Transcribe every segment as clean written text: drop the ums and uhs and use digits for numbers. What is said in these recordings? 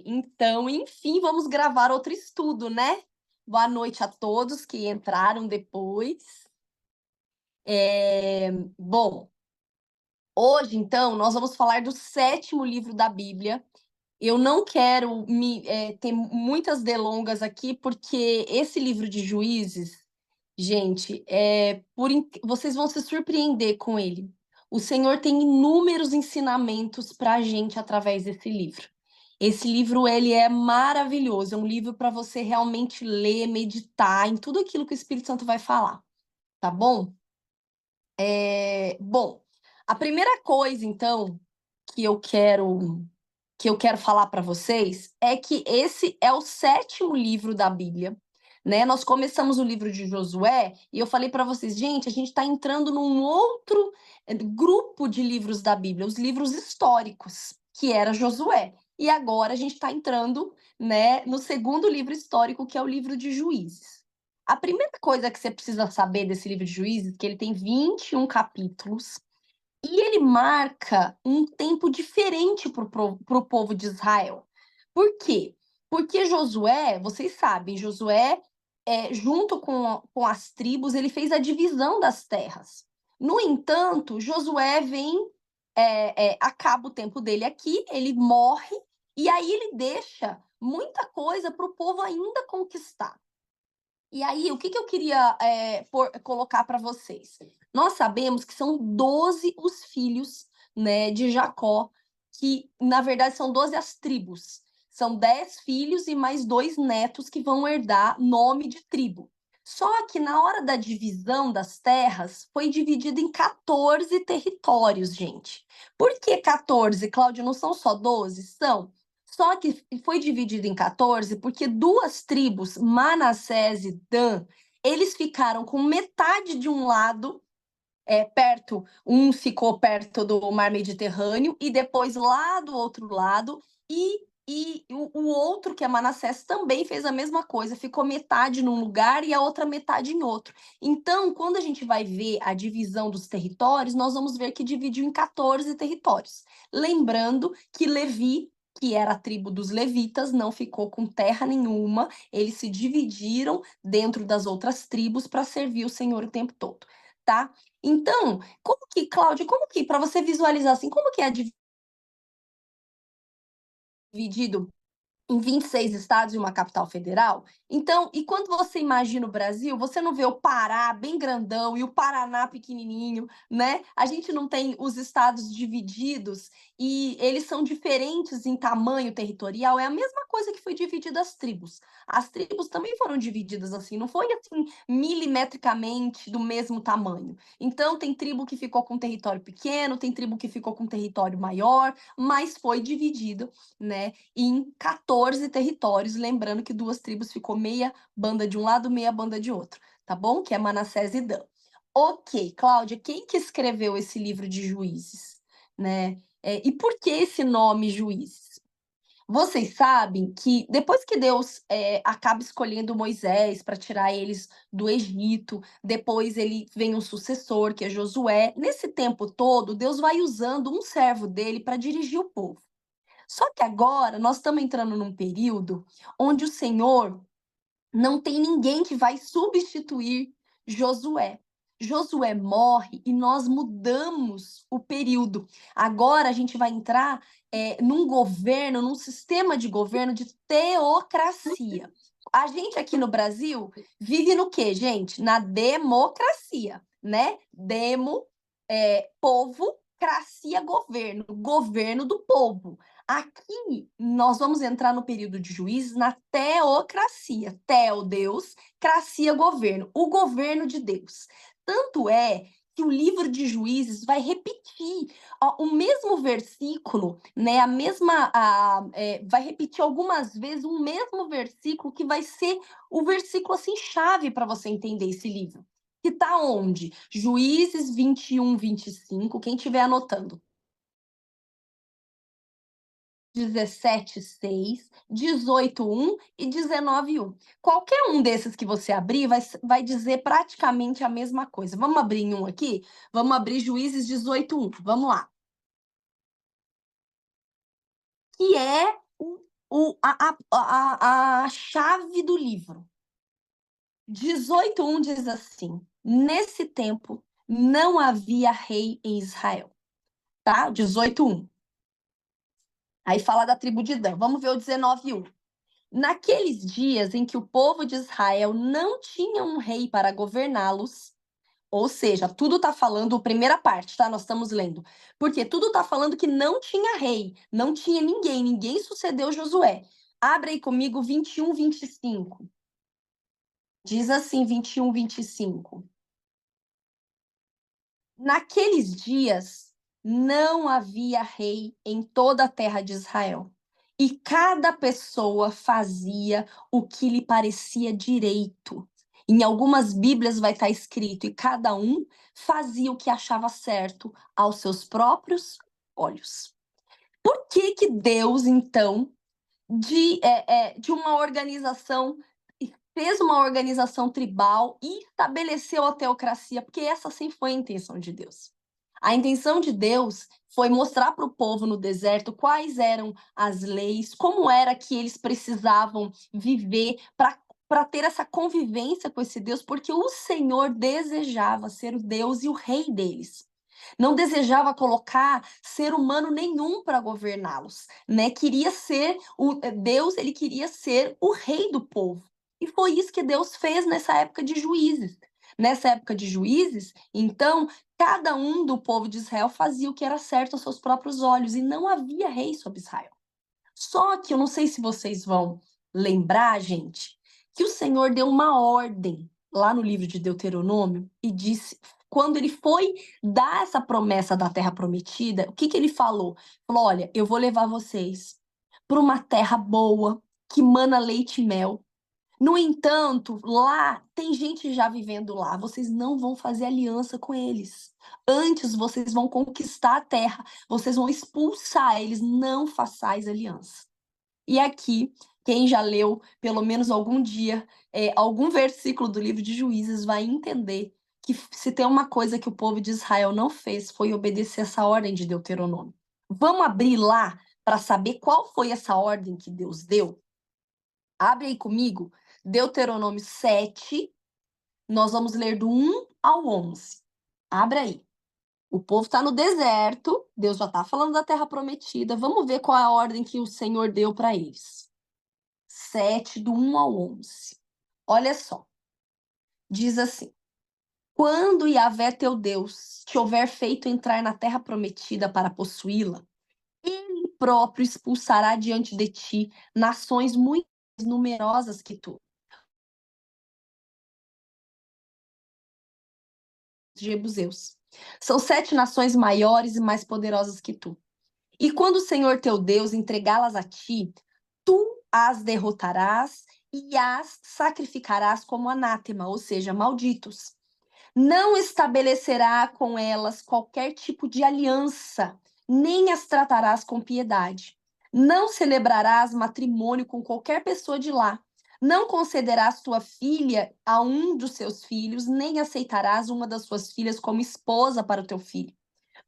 Então, enfim, vamos gravar outro estudo, né? Boa noite a todos que entraram depois. Bom, hoje, então, nós vamos falar do sétimo livro da Bíblia. Eu não quero ter muitas delongas aqui, porque esse livro de Juízes, gente, vocês vão se surpreender com ele. O Senhor tem inúmeros ensinamentos para a gente através desse livro. Esse livro, ele é maravilhoso, é um livro para você realmente ler, meditar em tudo aquilo que o Espírito Santo vai falar, tá bom? Bom, a primeira coisa, então, que eu quero falar para vocês é que esse é o sétimo livro da Bíblia, né? Nós começamos o livro de Josué e eu falei para vocês, gente, a gente está entrando num outro grupo de livros da Bíblia, os livros históricos, que era Josué. E agora a gente está entrando, né, no segundo livro histórico, que é o livro de Juízes. A primeira coisa que você precisa saber desse livro de Juízes, que ele tem 21 capítulos, e ele marca um tempo diferente para o povo de Israel. Por quê? Porque Josué, vocês sabem, Josué, junto com as tribos, ele fez a divisão das terras. No entanto, Josué acaba o tempo dele aqui, ele morre, e aí ele deixa muita coisa para o povo ainda conquistar. E aí, o que eu queria colocar para vocês? Nós sabemos que são 12 os filhos, né, de Jacó, que na verdade são 12 as tribos. São 10 filhos e mais 2 netos que vão herdar nome de tribo. Só que na hora da divisão das terras, foi dividido em 14 territórios, gente. Por que 14, Cláudio? Não são só 12? São. Só que foi dividido em 14 porque duas tribos, Manassés e Dan, eles ficaram com metade de um lado, um ficou perto do Mar Mediterrâneo, e depois lá do outro lado, e o outro, que é Manassés, também fez a mesma coisa, ficou metade num lugar e a outra metade em outro. Então, quando a gente vai ver a divisão dos territórios, nós vamos ver que dividiu em 14 territórios. Lembrando que Levi, que era a tribo dos levitas, não ficou com terra nenhuma, eles se dividiram dentro das outras tribos para servir o Senhor o tempo todo, tá? Então, Cláudia, para você visualizar assim, como que é dividido em 26 estados e uma capital federal? Então, e quando você imagina o Brasil, você não vê o Pará bem grandão e o Paraná pequenininho, né? A gente não tem os estados divididos e eles são diferentes em tamanho territorial. É a mesma coisa que foi dividida as tribos. As tribos também foram divididas assim, não foi assim milimetricamente do mesmo tamanho. Então, tem tribo que ficou com território pequeno, tem tribo que ficou com território maior, mas foi dividido, né, em 14 territórios, lembrando que duas tribos ficou meia banda de um lado, meia banda de outro, tá bom? Que é Manassés e Dan. Ok, Cláudia, quem que escreveu esse livro de Juízes, né? E por que esse nome Juízes? Vocês sabem que depois que Deus acaba escolhendo Moisés para tirar eles do Egito, depois ele vem um sucessor, que é Josué. Nesse tempo todo, Deus vai usando um servo dele para dirigir o povo. Só que agora nós estamos entrando num período onde o Senhor não tem ninguém que vai substituir Josué. Josué morre e nós mudamos o período. Agora a gente vai entrar num governo, num sistema de governo de teocracia. A gente aqui no Brasil vive no quê, gente? Na democracia, né? Povo, cracia, governo, governo do povo. Aqui nós vamos entrar no período de Juízes na teocracia. Teo, Deus, cracia, governo. O governo de Deus. Tanto é que o livro de Juízes vai repetir o mesmo versículo, né? Vai repetir algumas vezes o mesmo versículo, que vai ser o versículo assim chave para você entender esse livro. Que está onde? Juízes 21, 25, quem estiver anotando. 17:6, 18:1 e 19:1. Qualquer um desses que você abrir vai dizer praticamente a mesma coisa. Vamos abrir em um aqui? Vamos abrir Juízes 18:1. Vamos lá. Que é a chave do livro. 18:1 diz assim: nesse tempo não havia rei em Israel. Tá? 18:1. Aí fala da tribo de Dan. Vamos ver o 19:1. Naqueles dias em que o povo de Israel não tinha um rei para governá-los, ou seja, tudo está falando, a primeira parte, tá? Nós estamos lendo. Porque tudo está falando que não tinha rei, não tinha ninguém, ninguém sucedeu Josué. Abre aí comigo 21:25. Diz assim, 21:25. Naqueles dias não havia rei em toda a terra de Israel, e cada pessoa fazia o que lhe parecia direito. Em algumas Bíblias vai estar escrito, e cada um fazia o que achava certo aos seus próprios olhos. Por que que Deus, então, de uma organização, fez uma organização tribal e estabeleceu a teocracia? Porque essa sim foi a intenção de Deus. A intenção de Deus foi mostrar para o povo no deserto quais eram as leis, como era que eles precisavam viver para ter essa convivência com esse Deus, porque o Senhor desejava ser o Deus e o rei deles. Não desejava colocar ser humano nenhum para governá-los, né? Queria ser o Deus, ele queria ser o rei do povo. E foi isso que Deus fez nessa época de Juízes. Nessa época de Juízes, então, cada um do povo de Israel fazia o que era certo aos seus próprios olhos, e não havia rei sobre Israel. Só que eu não sei se vocês vão lembrar, gente, que o Senhor deu uma ordem lá no livro de Deuteronômio e disse, quando ele foi dar essa promessa da terra prometida, o que que ele falou? Falou: olha, eu vou levar vocês para uma terra boa, que mana leite e mel. No entanto, lá tem gente já vivendo lá. Vocês não vão fazer aliança com eles. Antes, vocês vão conquistar a terra. Vocês vão expulsar eles. Não façais aliança. E aqui, quem já leu pelo menos algum dia, algum versículo do livro de Juízes, vai entender que se tem uma coisa que o povo de Israel não fez, foi obedecer essa ordem de Deuteronômio. Vamos abrir lá para saber qual foi essa ordem que Deus deu? Abre aí comigo, Deuteronômio 7, nós vamos ler do 1 ao 11. Abre aí. O povo está no deserto, Deus já está falando da terra prometida. Vamos ver qual é a ordem que o Senhor deu para eles. 7, do 1 ao 11. Olha só. Diz assim: quando Yahvé teu Deus te houver feito entrar na terra prometida para possuí-la, ele próprio expulsará diante de ti nações muito mais numerosas que tu. Jebuseus. São 7 nações maiores e mais poderosas que tu. E quando o Senhor teu Deus entregá-las a ti, tu as derrotarás e as sacrificarás como anátema, ou seja, malditos. Não estabelecerá com elas qualquer tipo de aliança, nem as tratarás com piedade. Não celebrarás matrimônio com qualquer pessoa de lá. Não concederás tua filha a um dos seus filhos, nem aceitarás uma das suas filhas como esposa para o teu filho.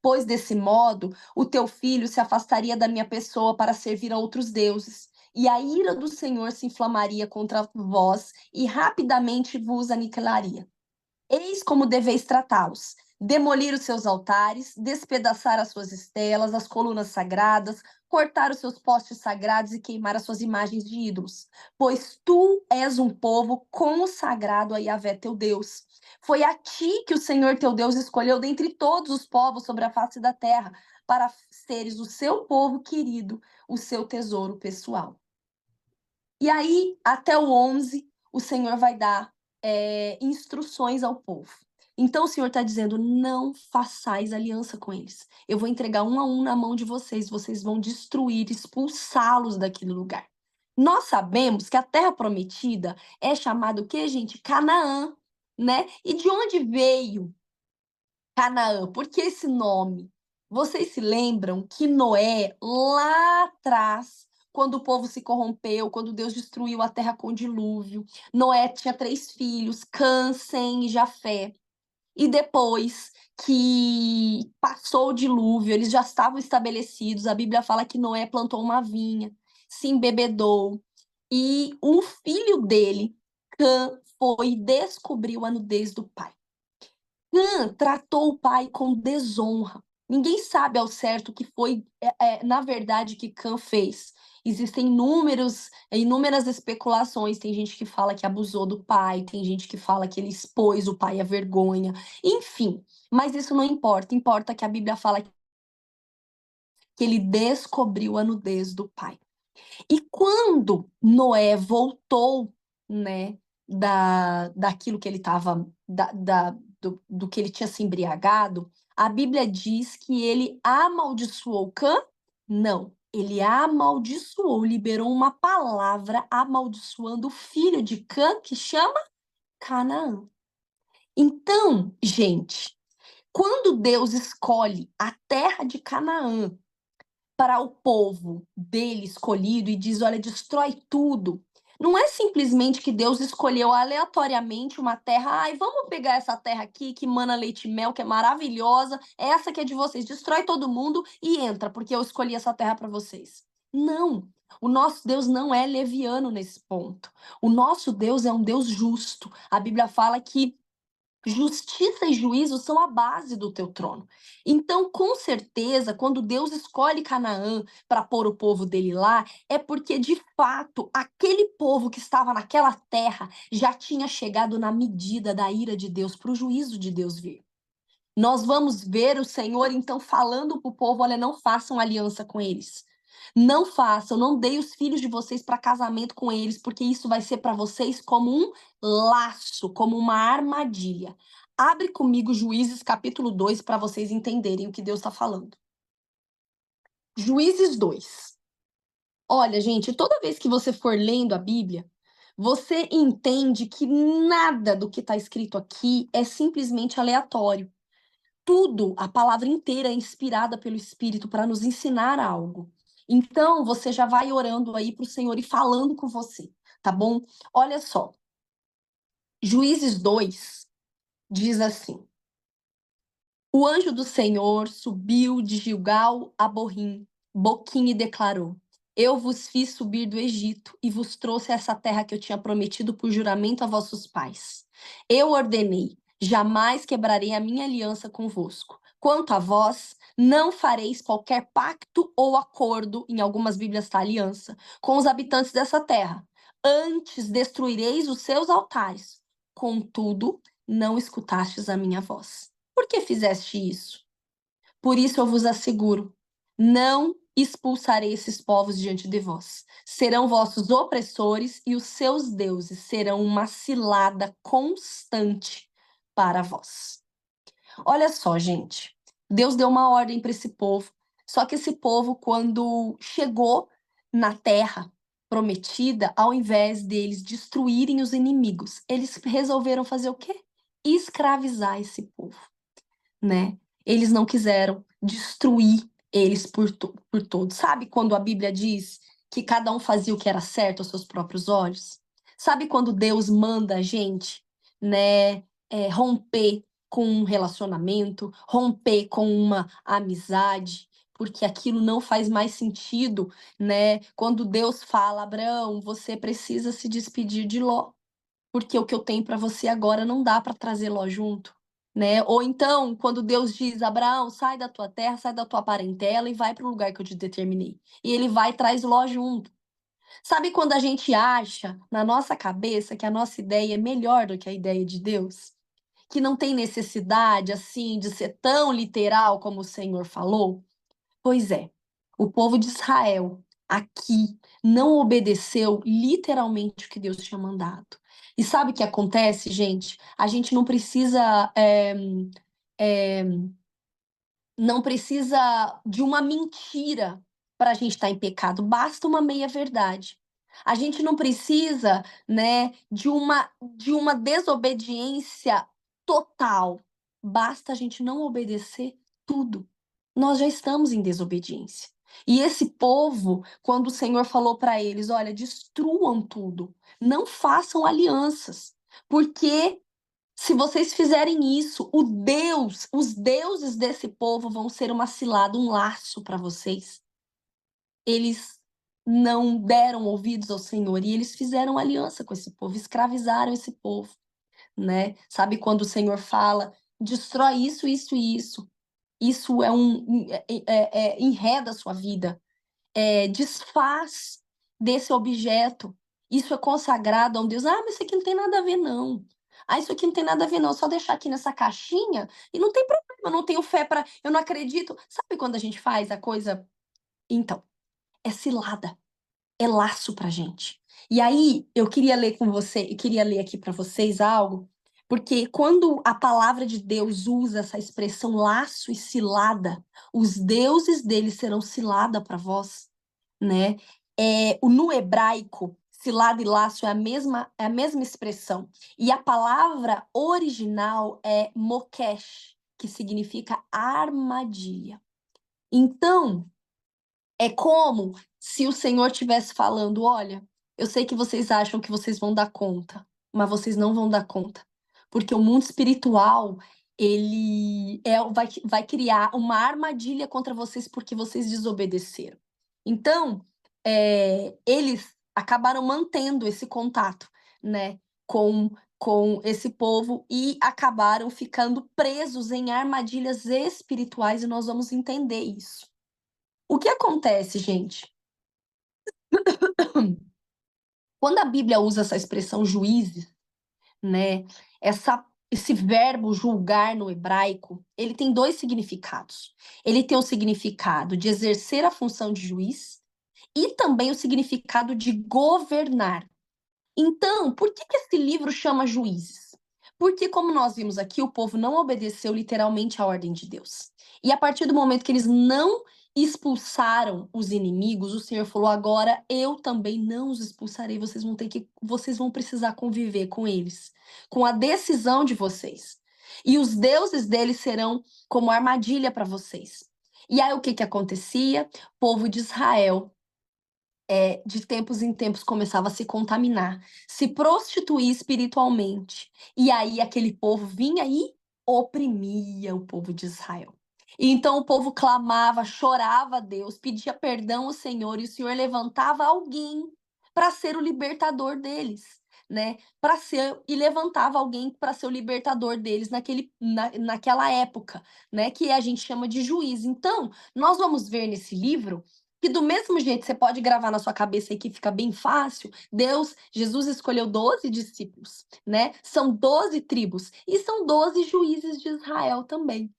Pois desse modo, o teu filho se afastaria da minha pessoa para servir a outros deuses. E a ira do Senhor se inflamaria contra vós e rapidamente vos aniquilaria. Eis como deveis tratá-los: demolir os seus altares, despedaçar as suas estelas, as colunas sagradas, cortar os seus postes sagrados e queimar as suas imagens de ídolos. Pois tu és um povo consagrado a Yahvé teu Deus. Foi a ti que o Senhor teu Deus escolheu dentre todos os povos sobre a face da terra, para seres o seu povo querido, o seu tesouro pessoal. E aí, até o 11, o Senhor vai dar instruções ao povo. Então o Senhor está dizendo: não façais aliança com eles. Eu vou entregar um a um na mão de vocês. Vocês vão destruir, expulsá-los daquele lugar. Nós sabemos que a terra prometida é chamada o quê, gente? Canaã, né? E de onde veio Canaã? Por que esse nome? Vocês se lembram que Noé, lá atrás, quando o povo se corrompeu, quando Deus destruiu a terra com o dilúvio, Noé tinha 3 filhos, Cã, Sem e Jafé. E depois que passou o dilúvio, eles já estavam estabelecidos. A Bíblia fala que Noé plantou uma vinha. se embebedou, e o filho dele, Cã, foi e descobriu a nudez do pai. Cã tratou o pai com desonra. Ninguém sabe ao certo o que foi, na verdade, que Cã fez. Existem inúmeras especulações. Tem gente que fala que abusou do pai, tem gente que fala que ele expôs o pai à vergonha. Enfim, mas isso não importa. Importa que a Bíblia fala que ele descobriu a nudez do pai. E quando Noé voltou, né, daquilo que ele estava, do que ele tinha se embriagado, a Bíblia diz que ele amaldiçoou Cã? Não, ele amaldiçoou, liberou uma palavra amaldiçoando o filho de Cã, que chama Canaã. Então, gente, quando Deus escolhe a terra de Canaã para o povo dele escolhido e diz: olha, destrói tudo. Não é simplesmente que Deus escolheu aleatoriamente uma terra, ai, vamos pegar essa terra aqui que mana leite e mel, que é maravilhosa, essa que é de vocês, destrói todo mundo e entra, porque eu escolhi essa terra para vocês. Não, o nosso Deus não é leviano nesse ponto. O nosso Deus é um Deus justo. A Bíblia fala que justiça e juízo são a base do teu trono. Então, com certeza, quando Deus escolhe Canaã para pôr o povo dele lá, é porque, de fato, aquele povo que estava naquela terra já tinha chegado na medida da ira de Deus, para o juízo de Deus vir. Nós vamos ver o Senhor, então, falando para o povo: olha, não façam aliança com eles. Não façam, não dei os filhos de vocês para casamento com eles, porque isso vai ser para vocês como um laço, como uma armadilha. Abre comigo Juízes capítulo 2 para vocês entenderem o que Deus está falando. Juízes 2. Olha, gente, toda vez que você for lendo a Bíblia, você entende que nada do que está escrito aqui é simplesmente aleatório. Tudo, a palavra inteira é inspirada pelo Espírito para nos ensinar algo. Então, você já vai orando aí para o Senhor e falando com você, tá bom? Olha só, Juízes 2 diz assim: o anjo do Senhor subiu de Gilgal a Boquim e declarou: eu vos fiz subir do Egito e vos trouxe essa terra que eu tinha prometido por juramento a vossos pais. Eu ordenei: jamais quebrarei a minha aliança convosco. Quanto a vós, não fareis qualquer pacto ou acordo, em algumas Bíblias está aliança, com os habitantes dessa terra. Antes destruireis os seus altares. Contudo, não escutastes a minha voz. Por que fizeste isso? Por isso eu vos asseguro: não expulsarei esses povos diante de vós. Serão vossos opressores e os seus deuses serão uma cilada constante para vós. Olha só, gente. Deus deu uma ordem para esse povo. Só que esse povo, quando chegou na terra prometida, ao invés deles destruírem os inimigos, eles resolveram fazer o quê? Escravizar esse povo, né? Eles não quiseram destruir eles por todos. Sabe quando a Bíblia diz que cada um fazia o que era certo aos seus próprios olhos? Sabe quando Deus manda a gente, né, romper com um relacionamento, romper com uma amizade, porque aquilo não faz mais sentido, né? Quando Deus fala: Abraão, você precisa se despedir de Ló, porque o que eu tenho para você agora não dá para trazer Ló junto, né? Ou então, quando Deus diz: Abraão, sai da tua terra, sai da tua parentela e vai para o lugar que eu te determinei. E ele vai e traz Ló junto. Sabe quando a gente acha na nossa cabeça que a nossa ideia é melhor do que a ideia de Deus? Que não tem necessidade, assim, de ser tão literal como o Senhor falou? Pois é, o povo de Israel aqui não obedeceu literalmente o que Deus tinha mandado. E sabe o que acontece, gente? A gente não precisa não precisa de uma mentira para a gente estar em pecado, basta uma meia-verdade. A gente não precisa, né, de uma desobediência total. Basta a gente não obedecer tudo. Nós já estamos em desobediência. E esse povo, quando o Senhor falou para eles: olha, destruam tudo, não façam alianças, porque se vocês fizerem isso, os deuses desse povo vão ser uma cilada, um laço para vocês. Eles não deram ouvidos ao Senhor e eles fizeram aliança com esse povo, escravizaram esse povo, né? Sabe quando o Senhor fala, destrói isso, isso e isso enreda a sua vida, desfaz desse objeto, isso é consagrado a um Deus. Ah, mas isso aqui não tem nada a ver, não. Ah, isso aqui não tem nada a ver, não. Só deixar aqui nessa caixinha e não tem problema, eu não tenho fé para, eu não acredito. Sabe quando a gente faz a coisa? Então, é cilada, é laço pra gente. E aí, eu queria ler aqui para vocês algo, porque quando a palavra de Deus usa essa expressão laço e cilada, os deuses deles serão cilada para vós, né? No hebraico, cilada e laço é a mesma expressão. E a palavra original é mokesh, que significa armadilha. Então, é como se o Senhor estivesse falando: olha, eu sei que vocês acham que vocês vão dar conta, mas vocês não vão dar conta. Porque o mundo espiritual, vai criar uma armadilha contra vocês porque vocês desobedeceram. Então, eles acabaram mantendo esse contato, né, com esse povo e acabaram ficando presos em armadilhas espirituais, e nós vamos entender isso. O que acontece, gente? Quando a Bíblia usa essa expressão juízes, né? Esse verbo julgar no hebraico, ele tem dois significados. Ele tem o significado de exercer a função de juiz e também o significado de governar. Então, por que esse livro chama Juízes? Porque, como nós vimos aqui, o povo não obedeceu literalmente à ordem de Deus. E a partir do momento que eles não expulsaram os inimigos, o Senhor falou: agora eu também não os expulsarei, vocês vão precisar conviver com eles, com a decisão de vocês. E os deuses deles serão como armadilha para vocês. E aí o que acontecia? O povo de Israel, de tempos em tempos, começava a se contaminar, se prostituir espiritualmente. E aí aquele povo vinha e oprimia o povo de Israel. E então o povo clamava, chorava a Deus, pedia perdão ao Senhor, e o Senhor levantava alguém para ser o libertador deles, né? E levantava alguém para ser o libertador deles naquela época, né? Que a gente chama de juiz. Então, nós vamos ver nesse livro que do mesmo jeito você pode gravar na sua cabeça aí que fica bem fácil, Jesus escolheu 12 discípulos, né? São 12 tribos e são 12 juízes de Israel também.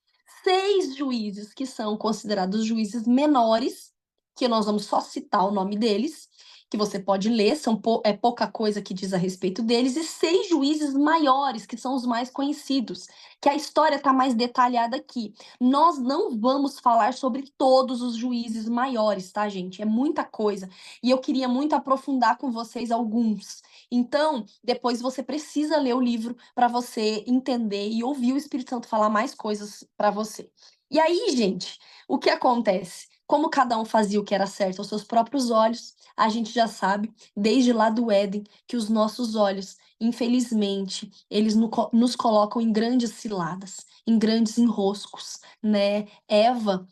6 juízes que são considerados juízes menores, que nós vamos só citar o nome deles, que você pode ler, é pouca coisa que diz a respeito deles, e 6 juízes maiores, que são os mais conhecidos, que a história está mais detalhada aqui. Nós não vamos falar sobre todos os juízes maiores, tá, gente? É muita coisa. E eu queria muito aprofundar com vocês alguns. Então, depois você precisa ler o livro para você entender e ouvir o Espírito Santo falar mais coisas para você. E aí, gente, o que acontece? Como cada um fazia o que era certo aos seus próprios olhos, a gente já sabe, desde lá do Éden, que os nossos olhos, infelizmente, eles nos colocam em grandes ciladas, em grandes enroscos, né? Eva,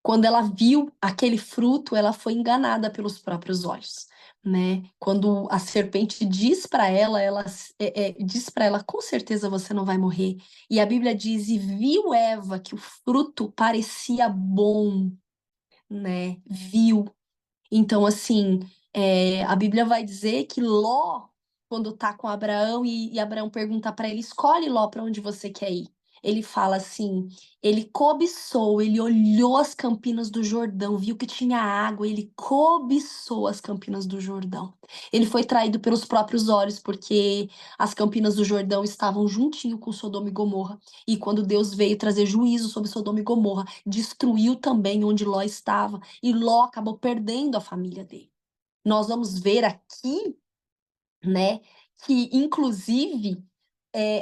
quando ela viu aquele fruto, ela foi enganada pelos próprios olhos, né? Quando a serpente diz para ela, com certeza você não vai morrer. E a Bíblia diz: e viu Eva que o fruto parecia bom, né? Viu. Então, assim, a Bíblia vai dizer que Ló, quando tá com Abraão e Abraão pergunta para ele: escolhe, Ló, para onde você quer ir. Ele fala assim: ele cobiçou, ele olhou as campinas do Jordão, viu que tinha água, ele cobiçou as campinas do Jordão. Ele foi traído pelos próprios olhos, porque as campinas do Jordão estavam juntinho com Sodoma e Gomorra. E quando Deus veio trazer juízo sobre Sodoma e Gomorra, destruiu também onde Ló estava. E Ló acabou perdendo a família dele. Nós vamos ver aqui, né, que inclusive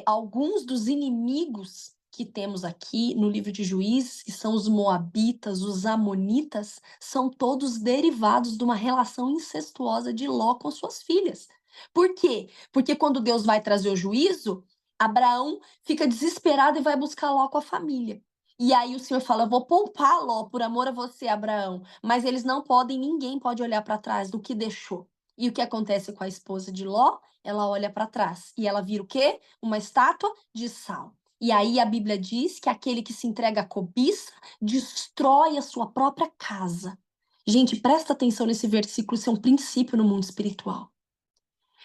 alguns dos inimigos que temos aqui no livro de Juízes, que são os moabitas, os amonitas, são todos derivados de uma relação incestuosa de Ló com suas filhas. Por quê? Porque quando Deus vai trazer o juízo, Abraão fica desesperado e vai buscar Ló com a família. E aí o Senhor fala: eu vou poupar Ló por amor a você, Abraão. Mas eles não podem, ninguém pode olhar para trás do que deixou. E o que acontece com a esposa de Ló? Ela olha para trás e ela vira o quê? Uma estátua de sal. E aí a Bíblia diz que aquele que se entrega à cobiça destrói a sua própria casa. Gente, presta atenção nesse versículo, isso é um princípio no mundo espiritual.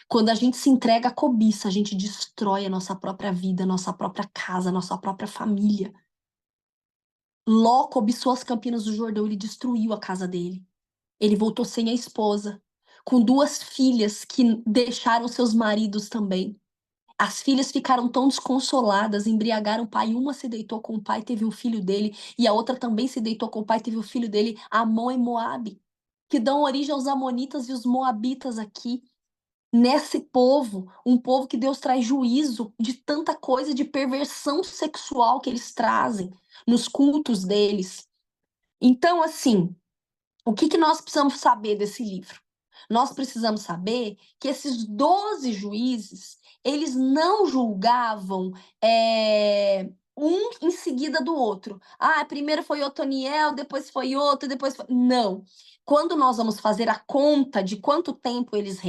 Quando a gente se entrega à cobiça, a gente destrói a nossa própria vida, a nossa própria casa, a nossa própria família. Ló cobiçou as campinas do Jordão, ele destruiu a casa dele. Ele voltou sem a esposa, com 2 filhas que deixaram seus maridos também. As filhas ficaram tão desconsoladas, embriagaram o pai. Uma se deitou com o pai, teve um filho dele, e a outra também se deitou com o pai, teve o filho dele, Amon e Moabe, que dão origem aos amonitas e os moabitas aqui. Nesse povo, um povo que Deus traz juízo de tanta coisa de perversão sexual que eles trazem nos cultos deles. Então, assim, o que que nós precisamos saber desse livro? Nós precisamos saber que esses 12 juízes, eles não julgavam um em seguida do outro. Ah, primeiro foi Otoniel, depois foi outro, depois foi... Não. Quando nós vamos fazer a conta de quanto tempo eles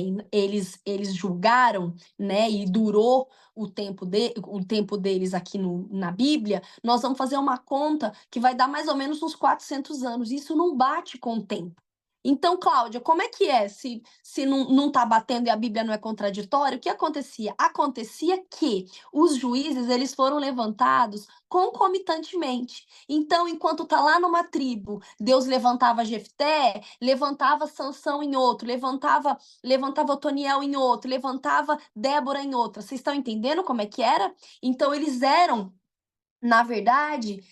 julgaram, né, e durou o tempo deles aqui na Bíblia, nós vamos fazer uma conta que vai dar mais ou menos uns 400 anos. Isso não bate com o tempo. Então, Cláudia, como é que é se não está batendo e a Bíblia não é contraditória? O que acontecia? Acontecia que os juízes eles foram levantados concomitantemente. Então, enquanto está lá numa tribo, Deus levantava Jefté, levantava Sansão em outro, levantava Otoniel em outro, levantava Débora em outra. Vocês estão entendendo como é que era? Então, eles eram, na verdade,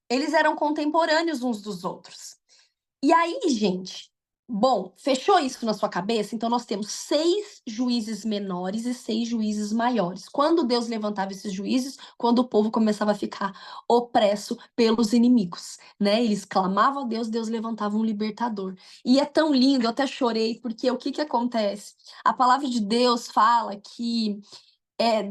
eles eram contemporâneos uns dos outros. E aí, gente, bom, fechou isso na sua cabeça? Então, nós temos 6 juízes menores e 6 juízes maiores. Quando Deus levantava esses juízes? Quando o povo começava a ficar opresso pelos inimigos, né? Eles clamavam a Deus, Deus levantava um libertador. E é tão lindo, eu até chorei, porque o que que acontece? A palavra de Deus fala que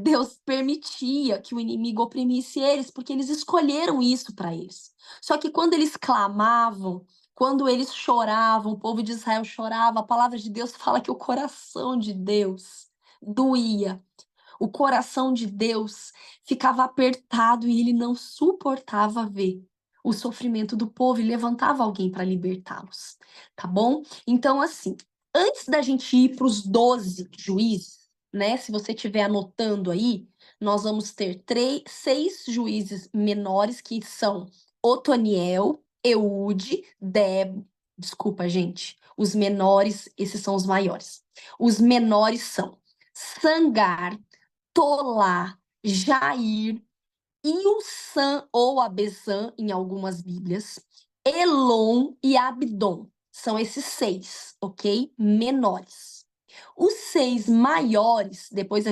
Deus permitia que o inimigo oprimisse eles, porque eles escolheram isso para eles. Só que quando eles clamavam, quando eles choravam, o povo de Israel chorava, a palavra de Deus fala que o coração de Deus doía. O coração de Deus ficava apertado e ele não suportava ver o sofrimento do povo e levantava alguém para libertá-los, tá bom? Então, assim, antes da gente ir para os 12 juízes, né? Se você estiver anotando aí, nós vamos ter 6 juízes menores, que são Otoniel, Eude, desculpa, gente. Os menores, esses são os maiores. Os menores são Sangar, Tolá, Jair, Ilsan ou Abezan, em algumas Bíblias, Elon e Abdon. São esses 6, ok? Menores. Os 6 maiores, depois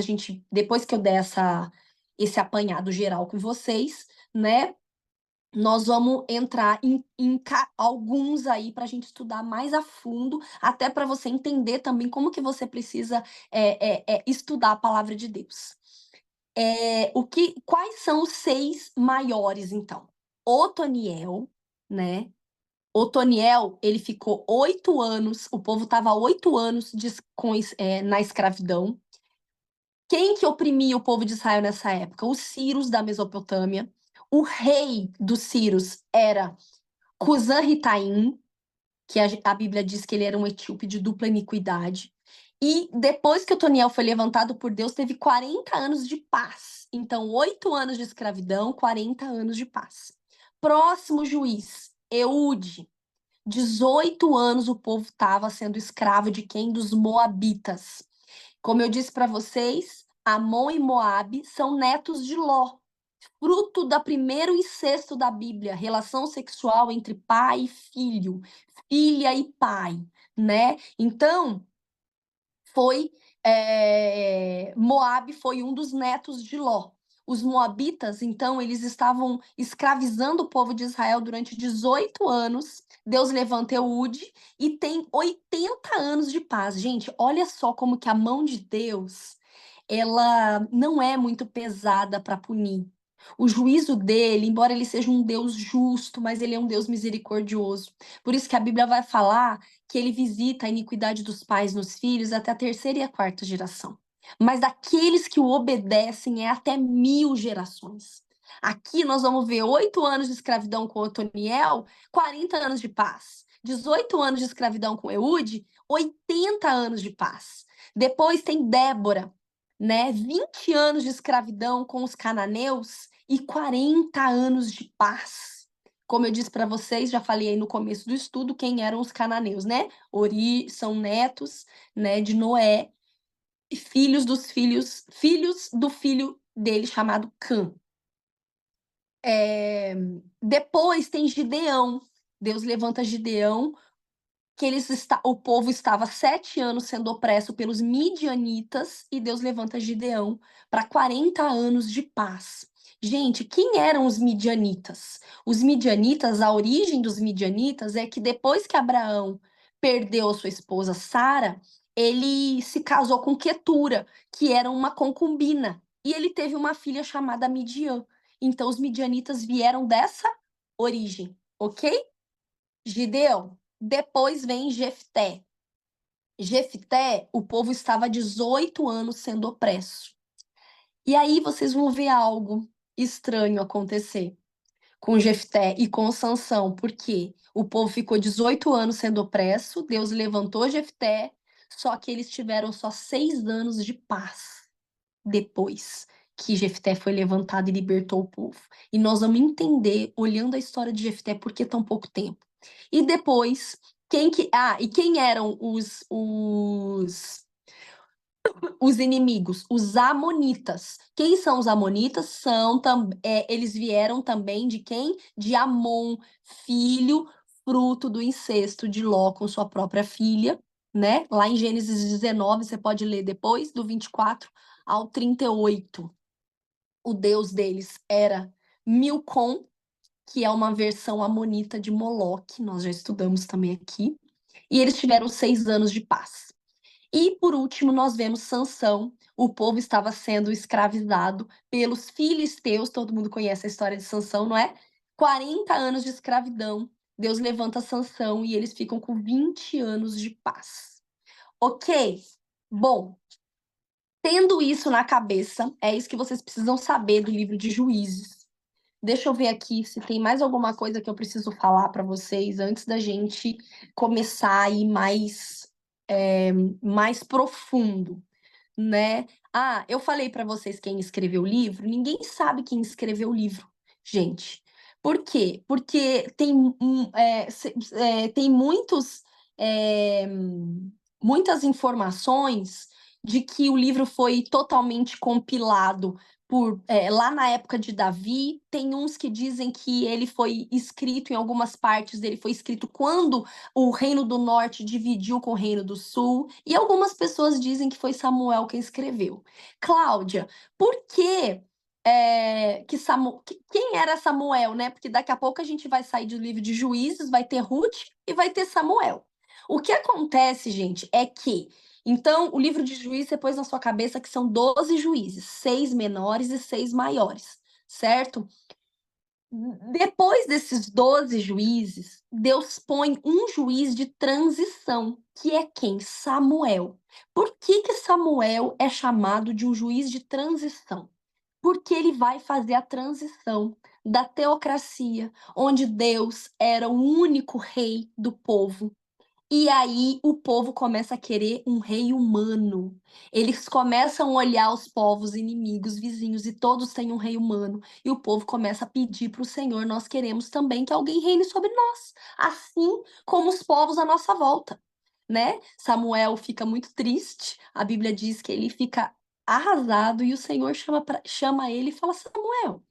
que eu der esse apanhado geral com vocês, né? Nós vamos entrar em alguns aí para a gente estudar mais a fundo, até para você entender também como que você precisa estudar a palavra de Deus. Quais são os 6 maiores, então? Otoniel, né? Otoniel, ele ficou 8 anos, o povo estava 8 anos na escravidão. Quem que oprimia o povo de Israel nessa época? Os Círios da Mesopotâmia. O rei dos Círios era Cusã-Ritaim, que a Bíblia diz que ele era um etíope de dupla iniquidade. E depois que Otoniel foi levantado por Deus, teve 40 anos de paz. Então, 8 anos de escravidão, 40 anos de paz. Próximo juiz, Eude. 18 anos o povo estava sendo escravo de quem? Dos Moabitas. Como eu disse para vocês, Amon e Moabe são netos de Ló, fruto da primeiro incesto da Bíblia, relação sexual entre pai e filho, filha e pai, né? Então, Moabe foi um dos netos de Ló. Os moabitas, então, eles estavam escravizando o povo de Israel durante 18 anos. Deus levanta Eude e tem 80 anos de paz. Gente, olha só como que a mão de Deus, ela não é muito pesada para punir. O juízo dele, embora ele seja um Deus justo, mas ele é um Deus misericordioso. Por isso que a Bíblia vai falar que ele visita a iniquidade dos pais nos filhos até a terceira e a quarta geração. Mas daqueles que o obedecem é até 1000 gerações. Aqui nós vamos ver 8 anos de escravidão com Otoniel, 40 anos de paz. 18 anos de escravidão com Eude, 80 anos de paz. Depois tem Débora, né? 20 anos de escravidão com os cananeus e 40 anos de paz. Como eu disse para vocês, já falei aí no começo do estudo quem eram os cananeus, né? São netos, né, de Noé, e filhos do filho dele chamado Cã. Depois tem Gideão. Deus levanta Gideão, que o povo estava 7 anos sendo opresso pelos midianitas, e Deus levanta Gideão para 40 anos de paz. Gente, quem eram os midianitas? Os midianitas, a origem dos midianitas é que depois que Abraão perdeu a sua esposa Sara, ele se casou com Quetura, que era uma concubina, e ele teve uma filha chamada Midian. Então, os midianitas vieram dessa origem, ok? Gideão. Depois vem Jefté. Jefté, o povo estava 18 anos sendo opresso. E aí vocês vão ver algo estranho acontecer com Jefté e com Sansão, porque o povo ficou 18 anos sendo opresso, Deus levantou Jefté, só que eles tiveram só 6 anos de paz depois que Jefté foi levantado e libertou o povo. E nós vamos entender, olhando a história de Jefté, por que tão pouco tempo. E depois, quem eram os inimigos? Os amonitas. Quem são os amonitas? Eles vieram também de quem? De Amon, filho, fruto do incesto de Ló com sua própria filha, né? Lá em Gênesis 19, você pode ler depois, do 24 ao 38. O deus deles era Milcom, que é uma versão amonita de Moloque, nós já estudamos também aqui, e eles tiveram 6 anos de paz. E por último, nós vemos Sansão. O povo estava sendo escravizado pelos filisteus, todo mundo conhece a história de Sansão, não é? 40 anos de escravidão. Deus levanta Sansão e eles ficam com 20 anos de paz. Ok? Bom, tendo isso na cabeça, é isso que vocês precisam saber do livro de Juízes. Deixa eu ver aqui se tem mais alguma coisa que eu preciso falar para vocês antes da gente começar a ir mais profundo, né? Ah, eu falei para vocês quem escreveu o livro. Ninguém sabe quem escreveu o livro, gente. Por quê? Porque tem é, muitas informações de que o livro foi totalmente compilado lá na época de Davi. Tem uns que dizem que ele foi escrito em algumas partes dele, foi escrito quando o Reino do Norte dividiu com o Reino do Sul, e algumas pessoas dizem que foi Samuel quem escreveu. Cláudia, por que quem era Samuel, né? Porque daqui a pouco a gente vai sair do livro de Juízes, vai ter Ruth e vai ter Samuel. O que acontece, gente, é que então o livro de Juízes você pôs na sua cabeça que são 12 juízes, 6 menores e 6 maiores, certo? Depois desses 12 juízes, Deus põe um juiz de transição, que é quem? Samuel. Por que Samuel é chamado de um juiz de transição? Porque ele vai fazer a transição da teocracia, onde Deus era o único rei do povo. E aí o povo começa a querer um rei humano. Eles começam a olhar os povos inimigos, vizinhos, e todos têm um rei humano. E o povo começa a pedir para o Senhor: nós queremos também que alguém reine sobre nós, assim como os povos à nossa volta, né? Samuel fica muito triste. A Bíblia diz que ele fica arrasado e o Senhor chama ele e fala: Samuel,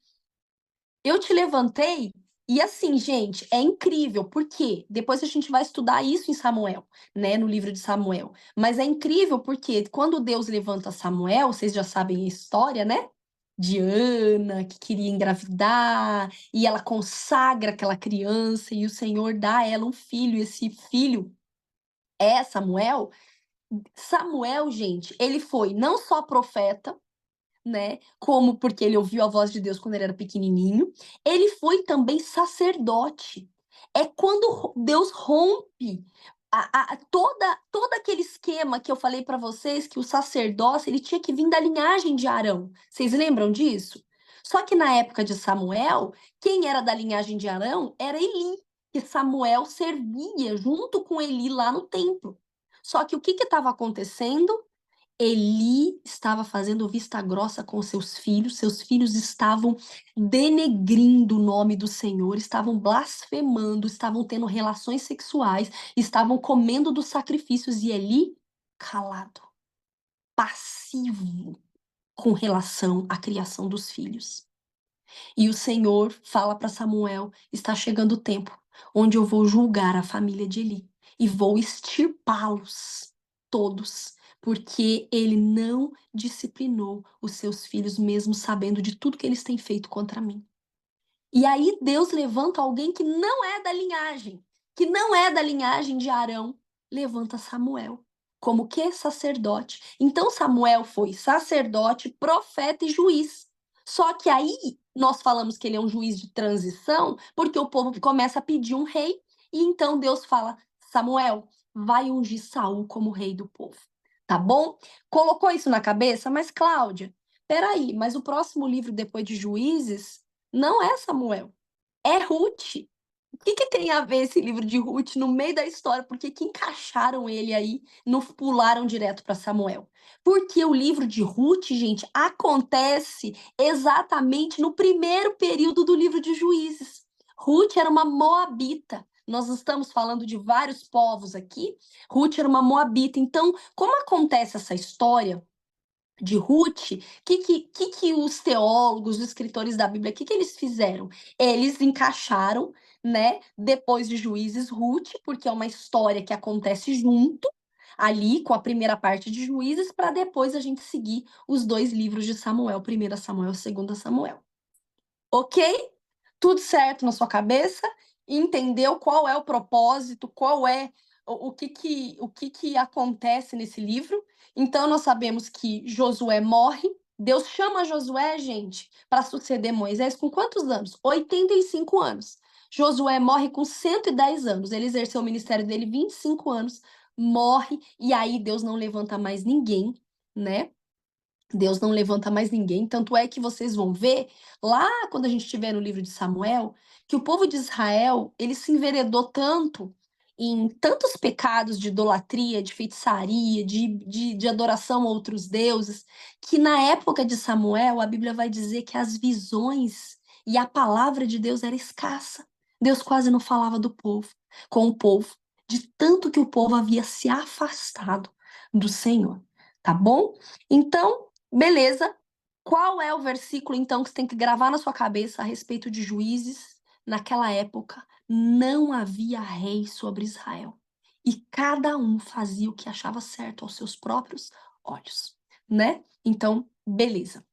eu te levantei. E assim, gente, é incrível, porque depois a gente vai estudar isso em Samuel, né, no livro de Samuel. Mas é incrível porque quando Deus levanta Samuel, vocês já sabem a história, né? De Ana, que queria engravidar, e ela consagra aquela criança, e o Senhor dá a ela um filho, e esse filho é Samuel. Samuel, gente, ele foi não só profeta, né? Como porque ele ouviu a voz de Deus quando ele era pequenininho. Ele foi também sacerdote. É quando Deus rompe todo aquele esquema que eu falei para vocês, que o sacerdócio ele tinha que vir da linhagem de Arão. Vocês lembram disso? Só que na época de Samuel, quem era da linhagem de Arão era Eli, que Samuel servia junto com Eli lá no templo. Só que o que estava acontecendo? Eli estava fazendo vista grossa com seus filhos estavam denegrindo o nome do Senhor, estavam blasfemando, estavam tendo relações sexuais, estavam comendo dos sacrifícios, e Eli calado, passivo com relação à criação dos filhos. E o Senhor fala para Samuel: está chegando o tempo onde eu vou julgar a família de Eli e vou extirpá-los todos, porque ele não disciplinou os seus filhos, mesmo sabendo de tudo que eles têm feito contra mim. E aí Deus levanta alguém que não é da linhagem, que não é da linhagem de Arão, levanta Samuel. Como que sacerdote. Então Samuel foi sacerdote, profeta e juiz. Só que aí nós falamos que ele é um juiz de transição, porque o povo começa a pedir um rei, e então Deus fala: Samuel, vai ungir Saul como rei do povo. Tá bom? Colocou isso na cabeça? Mas Cláudia, peraí, mas o próximo livro depois de Juízes não é Samuel, é Ruth. O que tem a ver esse livro de Ruth no meio da história? Por que encaixaram ele aí, não pularam direto para Samuel? Porque o livro de Ruth, gente, acontece exatamente no primeiro período do livro de Juízes. Ruth era uma moabita. Nós estamos falando de vários povos aqui. Ruth era uma moabita. Então, como acontece essa história de Ruth, que os teólogos, os escritores da Bíblia, que eles fizeram? Eles encaixaram, né, depois de Juízes, Ruth, porque é uma história que acontece junto, ali, com a primeira parte de Juízes, para depois a gente seguir os dois livros de Samuel, 1 Samuel, 2 Samuel. Ok? Tudo certo na sua cabeça? Entendeu qual é o propósito, qual é o que acontece nesse livro? Então, nós sabemos que Josué morre. Deus chama Josué, gente, para suceder Moisés com quantos anos? 85 anos. Josué morre com 110 anos. Ele exerceu o ministério dele 25 anos, morre, e aí Deus não levanta mais ninguém, né? Deus não levanta mais ninguém. Tanto é que vocês vão ver lá quando a gente estiver no livro de Samuel, que o povo de Israel, ele se enveredou tanto em tantos pecados de idolatria, de feitiçaria, de adoração a outros deuses, que na época de Samuel, a Bíblia vai dizer que as visões e a palavra de Deus era escassa. Deus quase não falava com o povo, de tanto que o povo havia se afastado do Senhor, tá bom? Então, beleza. Qual é o versículo, então, que você tem que gravar na sua cabeça a respeito de Juízes? Naquela época, não havia rei sobre Israel. E cada um fazia o que achava certo aos seus próprios olhos, né? Então, beleza.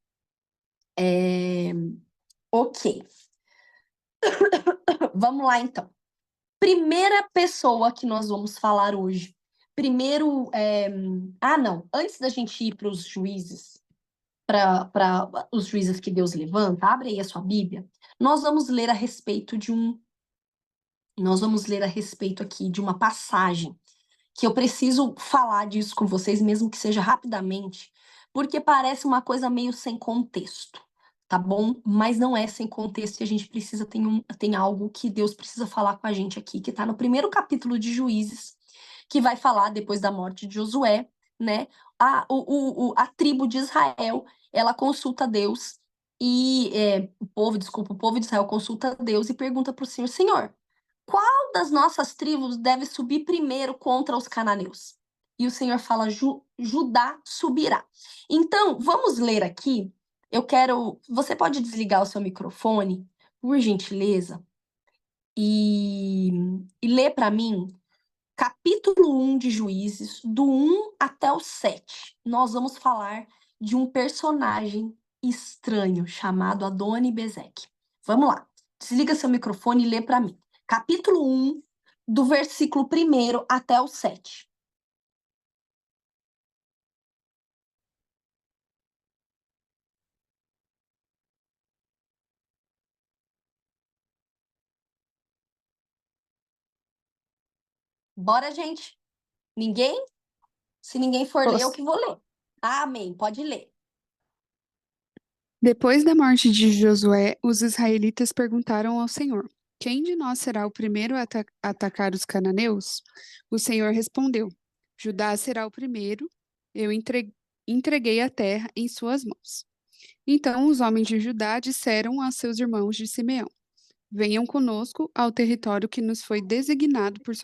Ok. Vamos lá, então. Primeira pessoa que nós vamos falar hoje. Primeiro. Não. Antes da gente ir para os juízes, para os juízes que Deus levanta, abre aí a sua Bíblia. Nós vamos ler a respeito aqui de uma passagem que eu preciso falar disso com vocês, mesmo que seja rapidamente, porque parece uma coisa meio sem contexto, tá bom? Mas não é sem contexto, e a gente precisa tem algo que Deus precisa falar com a gente aqui, que está no primeiro capítulo de Juízes, que vai falar depois da morte de Josué, né? A tribo de Israel, ela consulta Deus e o povo de Israel consulta Deus e pergunta para o Senhor: Senhor, qual das nossas tribos deve subir primeiro contra os cananeus? E o Senhor fala: Judá subirá. Então, vamos ler aqui. Você pode desligar o seu microfone, por gentileza, e, ler para mim capítulo 1 de Juízes, do 1 até o 7. Nós vamos falar de um personagem estranho chamado Adoni-Bezeque. Vamos lá. Desliga seu microfone e lê para mim. Capítulo 1, do versículo 1 até o 7. Bora, gente. Ninguém? Se ninguém for ler, eu Posso. que vou ler. Amém. Pode ler. Depois da morte de Josué, os israelitas perguntaram ao Senhor: Quem de nós será o primeiro a atacar os cananeus? O Senhor respondeu: Judá será o primeiro, eu entreguei a terra em suas mãos. Então os homens de Judá disseram a seus irmãos de Simeão: Venham conosco ao território que nos foi designado por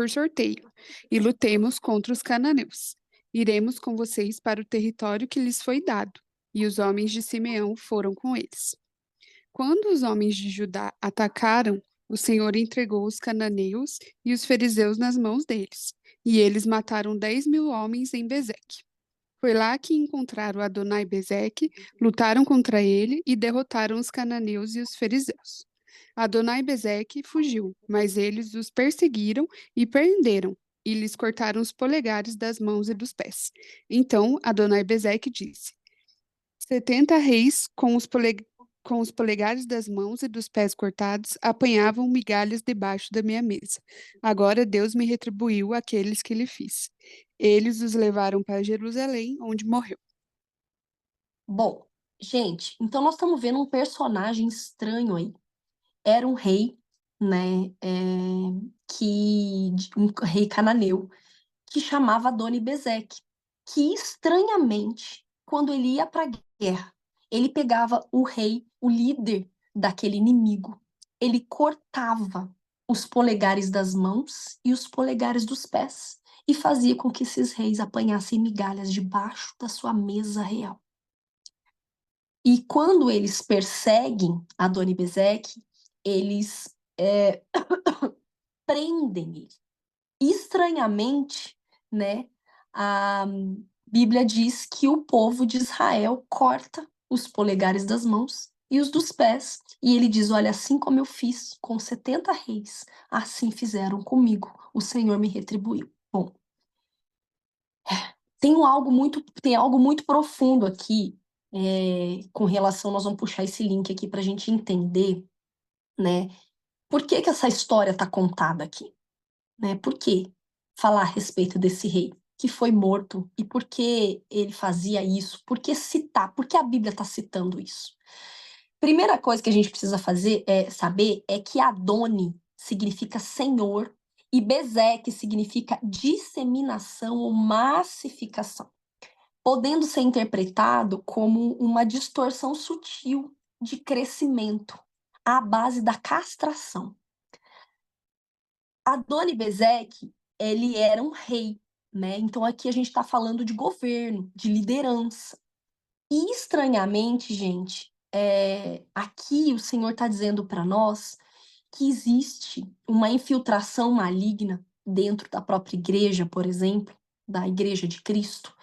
sorteio, e lutemos contra os cananeus. Iremos com vocês para o território que lhes foi dado. E os homens de Simeão foram com eles. Quando os homens de Judá atacaram, o Senhor entregou os cananeus e os fariseus nas mãos deles, e eles mataram 10.000 homens em Bezeque. Foi lá que encontraram Adonai-Bezeque, lutaram contra ele e derrotaram os cananeus e os fariseus. Adonai-Bezeque fugiu, mas eles os perseguiram e prenderam, e lhes cortaram os polegares das mãos e dos pés. Então Adonai-Bezeque disse: 70 reis com os polegares das mãos e dos pés cortados apanhavam migalhas debaixo da minha mesa. Agora Deus me retribuiu aqueles que lhe fiz. Eles os levaram para Jerusalém, onde morreu. Bom, gente, então nós estamos vendo um personagem estranho aí. Era um rei, né? Um rei cananeu, que chamava Adoni-Bezeque, que estranhamente, quando ele ia para a guerra, ele pegava o rei, o líder daquele inimigo, ele cortava os polegares das mãos e os polegares dos pés e fazia com que esses reis apanhassem migalhas debaixo da sua mesa real. E quando eles perseguem Adoni-Bezeque, eles prendem ele. Estranhamente, né, a Bíblia diz que o povo de Israel corta os polegares das mãos e os dos pés. E ele diz: Olha, assim como eu fiz com 70 reis, assim fizeram comigo. O Senhor me retribuiu. Bom, tem algo muito profundo aqui com relação. Nós vamos puxar esse link aqui para a gente entender, né? Por que que essa história está contada aqui? Né? Por que falar a respeito desse rei que foi morto e por que ele fazia isso? Por que citar? Por que a Bíblia está citando isso? Primeira coisa que a gente precisa saber é que Adoni significa senhor e Bezeque significa disseminação ou massificação, podendo ser interpretado como uma distorção sutil de crescimento à base da castração. Adoni-Bezeque, ele era um rei, né? Então aqui a gente está falando de governo, de liderança. E estranhamente, gente, aqui o Senhor está dizendo para nós que existe uma infiltração maligna dentro da própria igreja, por exemplo, da Igreja de Cristo.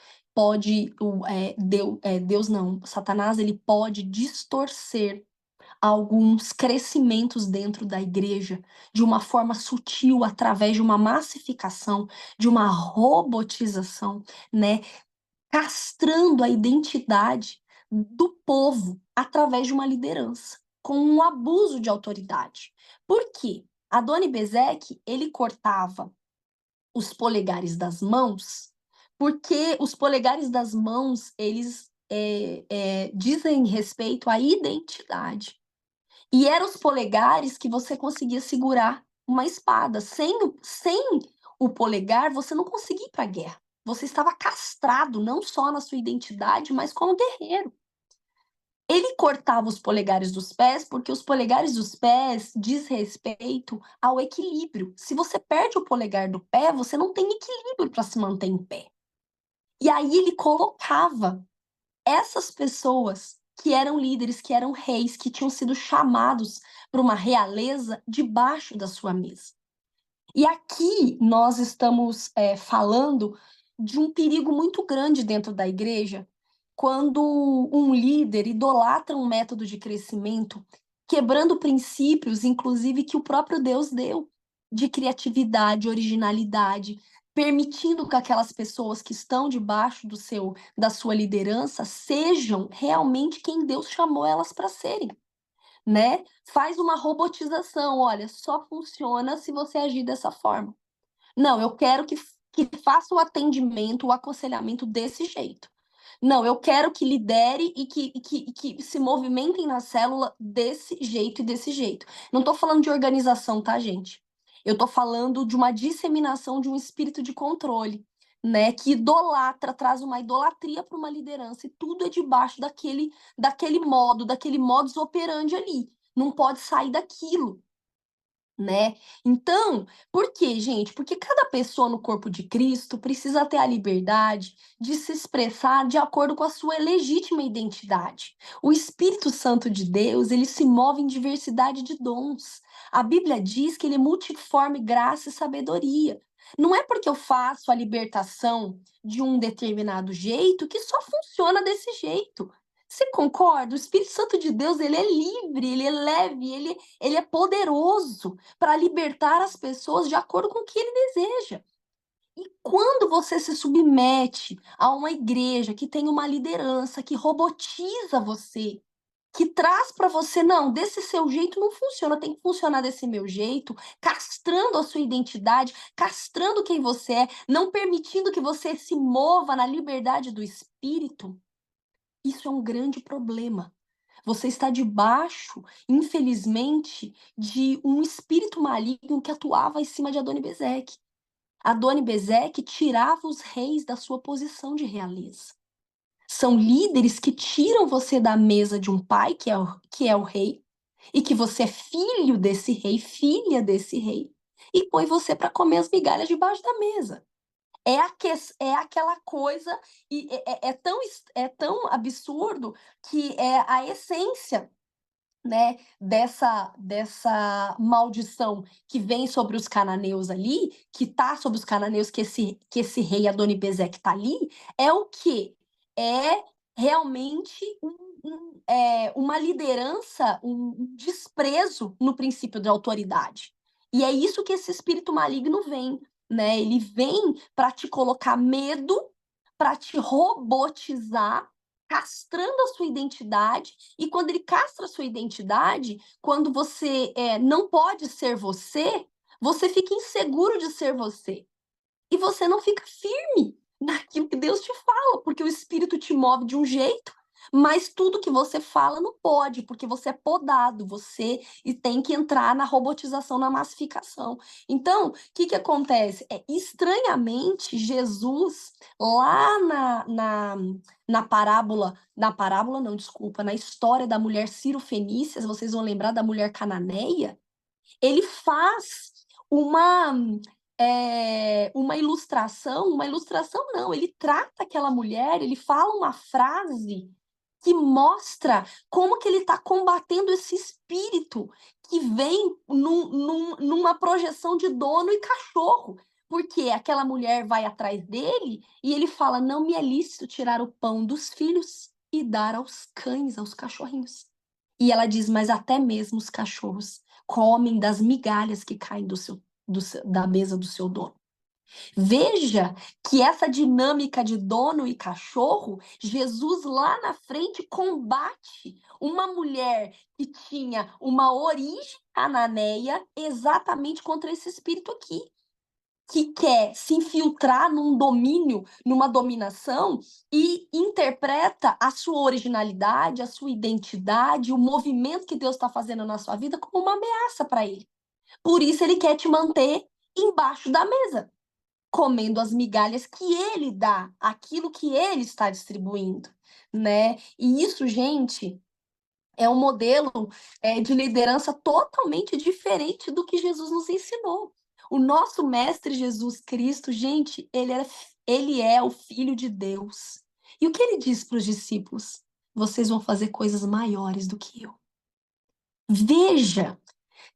Deus não, Satanás, ele pode distorcer alguns crescimentos dentro da igreja de uma forma sutil, através de uma massificação, de uma robotização, né? Castrando a identidade do povo através de uma liderança, com um abuso de autoridade. Por quê? Adoni-Bezeque, ele cortava os polegares das mãos, porque os polegares das mãos, eles dizem respeito à identidade. E eram os polegares que você conseguia segurar uma espada. Sem o polegar, você não conseguia ir para a guerra. Você estava castrado, não só na sua identidade, mas como guerreiro. Ele cortava os polegares dos pés, porque os polegares dos pés diz respeito ao equilíbrio. Se você perde o polegar do pé, você não tem equilíbrio para se manter em pé. E aí ele colocava essas pessoas que eram líderes, que eram reis, que tinham sido chamados para uma realeza debaixo da sua mesa. E aqui nós estamos falando de um perigo muito grande dentro da igreja, quando um líder idolatra um método de crescimento, quebrando princípios, inclusive, que o próprio Deus deu, de criatividade, originalidade, permitindo que aquelas pessoas que estão debaixo da sua liderança sejam realmente quem Deus chamou elas para serem, né? Faz uma robotização, olha, só funciona se você agir dessa forma. Não, eu quero que faça o atendimento, o aconselhamento desse jeito. Não, eu quero que lidere e que se movimentem na célula desse jeito e desse jeito. Não estou falando de organização, tá, gente? Eu estou falando de uma disseminação de um espírito de controle, né? Que idolatra, traz uma idolatria para uma liderança, e tudo é debaixo daquele modus operandi ali. Não pode sair daquilo, né? Então, por quê, gente? Porque cada pessoa no corpo de Cristo precisa ter a liberdade de se expressar de acordo com a sua legítima identidade. O Espírito Santo de Deus, ele se move em diversidade de dons. A Bíblia diz que ele é multiforme graça e sabedoria. Não é porque eu faço a libertação de um determinado jeito que só funciona desse jeito. Você concorda? O Espírito Santo de Deus, ele é livre, ele é leve, ele é poderoso para libertar as pessoas de acordo com o que ele deseja. E quando você se submete a uma igreja que tem uma liderança que robotiza você, que traz para você, não, desse seu jeito não funciona, tem que funcionar desse meu jeito, castrando a sua identidade, castrando quem você é, não permitindo que você se mova na liberdade do espírito, isso é um grande problema. Você está debaixo, infelizmente, de um espírito maligno que atuava em cima de Adoni-Bezeque. Adoni-Bezeque tirava os reis da sua posição de realeza. São líderes que tiram você da mesa de um pai, que é o rei, e que você é filho desse rei, filha desse rei, e põe você para comer as migalhas debaixo da mesa. É aquela coisa, e é tão absurdo que é a essência, né, dessa maldição que vem sobre os cananeus ali, que tá sobre os cananeus, que esse rei Adoni-Bezeque tá ali, é o quê? É realmente uma liderança, um desprezo no princípio da autoridade. E é isso que esse espírito maligno vem, né? Ele vem para te colocar medo, para te robotizar, castrando a sua identidade, e quando ele castra a sua identidade, quando você não pode ser você, você fica inseguro de ser você. E você não fica firme naquilo que Deus te fala, porque o Espírito te move de um jeito, mas tudo que você fala não pode, porque você é podado, você e tem que entrar na robotização, na massificação. Então, o que acontece? Estranhamente, Jesus, lá na parábola não, desculpa, na história da mulher Ciro-Fenícia, vocês vão lembrar da mulher cananeia, ele faz uma uma ilustração não, ele trata aquela mulher, ele fala uma frase que mostra como que ele está combatendo esse espírito que vem numa projeção de dono e cachorro. Porque aquela mulher vai atrás dele e ele fala: não me é lícito tirar o pão dos filhos e dar aos cães, aos cachorrinhos. E ela diz: mas até mesmo os cachorros comem das migalhas que caem da mesa do seu dono. Veja que essa dinâmica de dono e cachorro, Jesus lá na frente combate uma mulher que tinha uma origem cananeia exatamente contra esse espírito aqui, que quer se infiltrar num domínio, numa dominação, e interpreta a sua originalidade, a sua identidade, o movimento que Deus está fazendo na sua vida como uma ameaça para ele. Por isso ele quer te manter embaixo da mesa, comendo as migalhas que ele dá, aquilo que ele está distribuindo, né? E isso, gente, é um modelo de liderança totalmente diferente do que Jesus nos ensinou. O nosso mestre Jesus Cristo, gente, ele é o Filho de Deus. E o que ele diz para os discípulos? Vocês vão fazer coisas maiores do que eu. Veja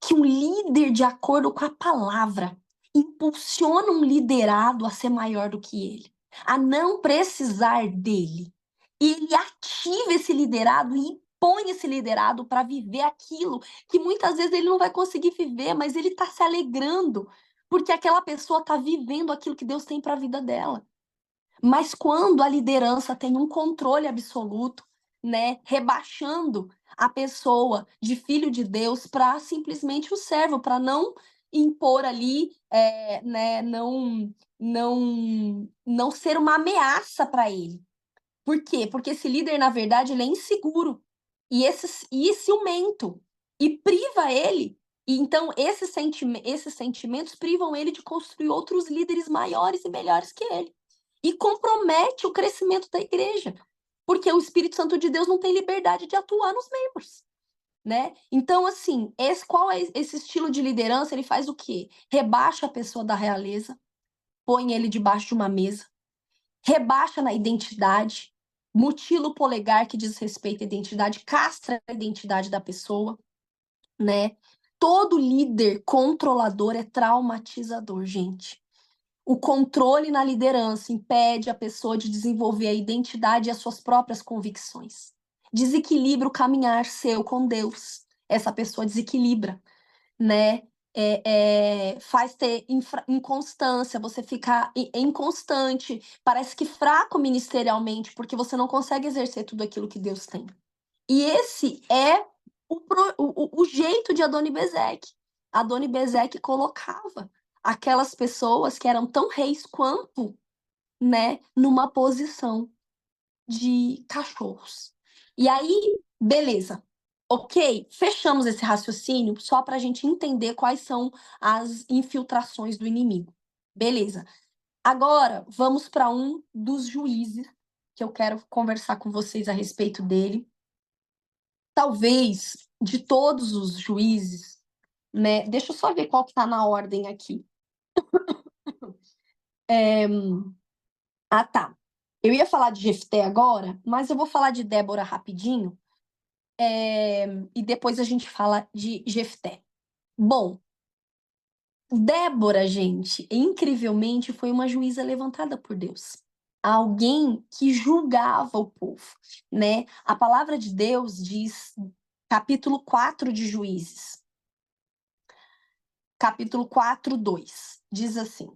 que um líder, de acordo com a palavra, impulsiona um liderado a ser maior do que ele, a não precisar dele. E ele ativa esse liderado e põe esse liderado para viver aquilo que muitas vezes ele não vai conseguir viver, mas ele está se alegrando, porque aquela pessoa está vivendo aquilo que Deus tem para a vida dela. Mas quando a liderança tem um controle absoluto, né, rebaixando a pessoa de filho de Deus para simplesmente o servo, para não impor ali, né, não ser uma ameaça para ele. Por quê? Porque esse líder, na verdade, ele é inseguro e ciumento, e priva ele. E então esses sentimentos privam ele de construir outros líderes maiores e melhores que ele. E compromete o crescimento da igreja, porque o Espírito Santo de Deus não tem liberdade de atuar nos membros, né? Então, assim, qual é esse estilo de liderança? Ele faz o quê? Rebaixa a pessoa da realeza, põe ele debaixo de uma mesa, rebaixa na identidade, mutila o polegar que diz respeito à identidade, castra a identidade da pessoa, né? Todo líder controlador é traumatizador, gente. O controle na liderança impede a pessoa de desenvolver a identidade e as suas próprias convicções. Desequilibra o caminhar seu com Deus. Essa pessoa desequilibra, né? Faz ter inconstância, você fica inconstante, parece que fraco ministerialmente, porque você não consegue exercer tudo aquilo que Deus tem. E esse é o jeito de Adoni-Bezeque. Adoni-Bezeque colocava aquelas pessoas que eram tão reis quanto, né, numa posição de cachorros. E aí, beleza. Ok, fechamos esse raciocínio só para a gente entender quais são as infiltrações do inimigo. Beleza. Agora, vamos para um dos juízes, que eu quero conversar com vocês a respeito dele. Talvez, de todos os juízes, né? Deixa eu só ver qual que está na ordem aqui. Tá. Eu ia falar de Jefté agora, mas eu vou falar de Débora rapidinho, e depois a gente fala de Jefté. Bom, Débora, gente, incrivelmente foi uma juíza levantada por Deus. Alguém que julgava o povo, né? A palavra de Deus diz, capítulo 4 de Juízes, capítulo 4:2, diz assim.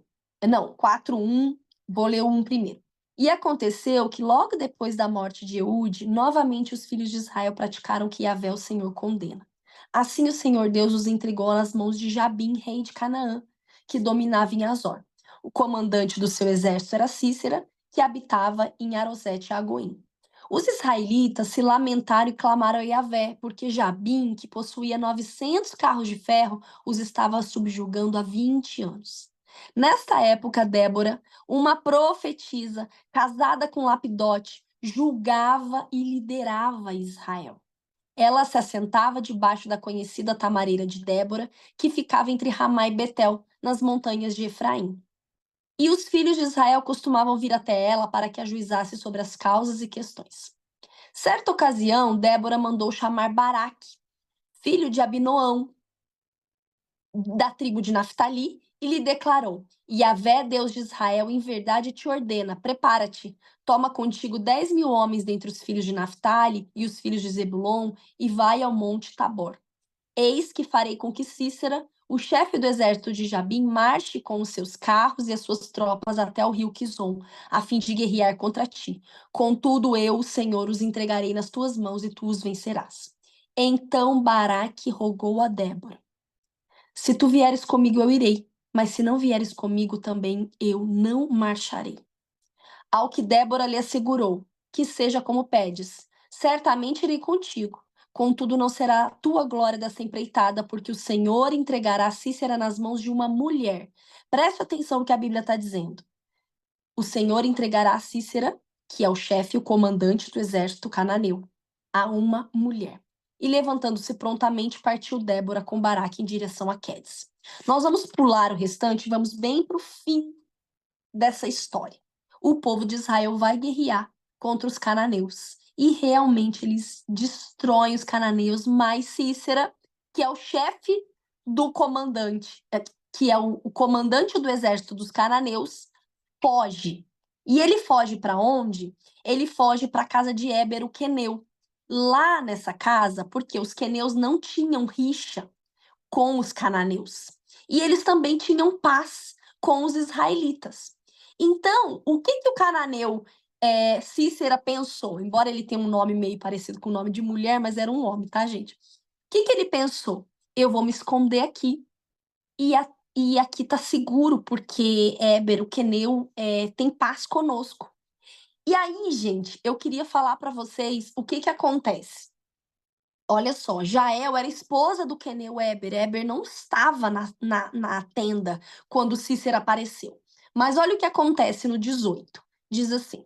Não, 4:1, vou ler o 1 primeiro. E aconteceu que logo depois da morte de Eude, novamente os filhos de Israel praticaram o que Yahvé, o Senhor, condena. Assim o Senhor Deus os entregou nas mãos de Jabim, rei de Canaã, que dominava em Azor. O comandante do seu exército era Cícera, que habitava em Arosete-Agoim. Os israelitas se lamentaram e clamaram a Yahvé, porque Jabim, que possuía 900 carros de ferro, os estava subjugando há 20 anos. Nesta época, Débora, uma profetisa, casada com Lapidote, julgava e liderava Israel. Ela se assentava debaixo da conhecida tamareira de Débora, que ficava entre Ramá e Betel, nas montanhas de Efraim. E os filhos de Israel costumavam vir até ela para que ajuizasse sobre as causas e questões. Certa ocasião, Débora mandou chamar Baraque, filho de Abinoão, da tribo de Naftali, e lhe declarou: Yahvé, Deus de Israel, em verdade te ordena: prepara-te, toma contigo 10.000 homens dentre os filhos de Naftali e os filhos de Zebulon, e vai ao monte Tabor. Eis que farei com que Cícera, o chefe do exército de Jabim, marche com os seus carros e as suas tropas até o rio Quizon, a fim de guerrear contra ti. Contudo, eu, o Senhor, os entregarei nas tuas mãos e tu os vencerás. Então Baraque rogou a Débora: se tu vieres comigo, eu irei, mas se não vieres comigo também, eu não marcharei. Ao que Débora lhe assegurou: que seja como pedes, certamente irei contigo. Contudo, não será tua glória dessa empreitada, porque o Senhor entregará Cícera nas mãos de uma mulher. Preste atenção no que a Bíblia está dizendo. O Senhor entregará Cícera, que é o chefe, o comandante do exército cananeu, a uma mulher. E levantando-se prontamente, partiu Débora com Baraque em direção a Quedes. Nós vamos pular o restante e vamos bem para o fim dessa história. O povo de Israel vai guerrear contra os cananeus. E realmente eles destroem os cananeus, mas Cícera, que é o chefe do comandante, que é o comandante do exército dos cananeus, foge. E ele foge para onde? Ele foge para a casa de Éber, o queneu. Lá nessa casa, porque os queneus não tinham rixa com os cananeus. E eles também tinham paz com os israelitas. Então, o que o cananeu Cícera pensou? Embora ele tenha um nome meio parecido com o nome de mulher, mas era um homem, tá, gente? O que ele pensou? Eu vou me esconder aqui e aqui tá seguro, porque Éber, o queneu, tem paz conosco. E aí, gente, eu queria falar para vocês o que que acontece. Olha só, Jael era esposa do queneu Éber. Éber não estava na tenda quando Cícera apareceu. Mas olha o que acontece no 18. Diz assim: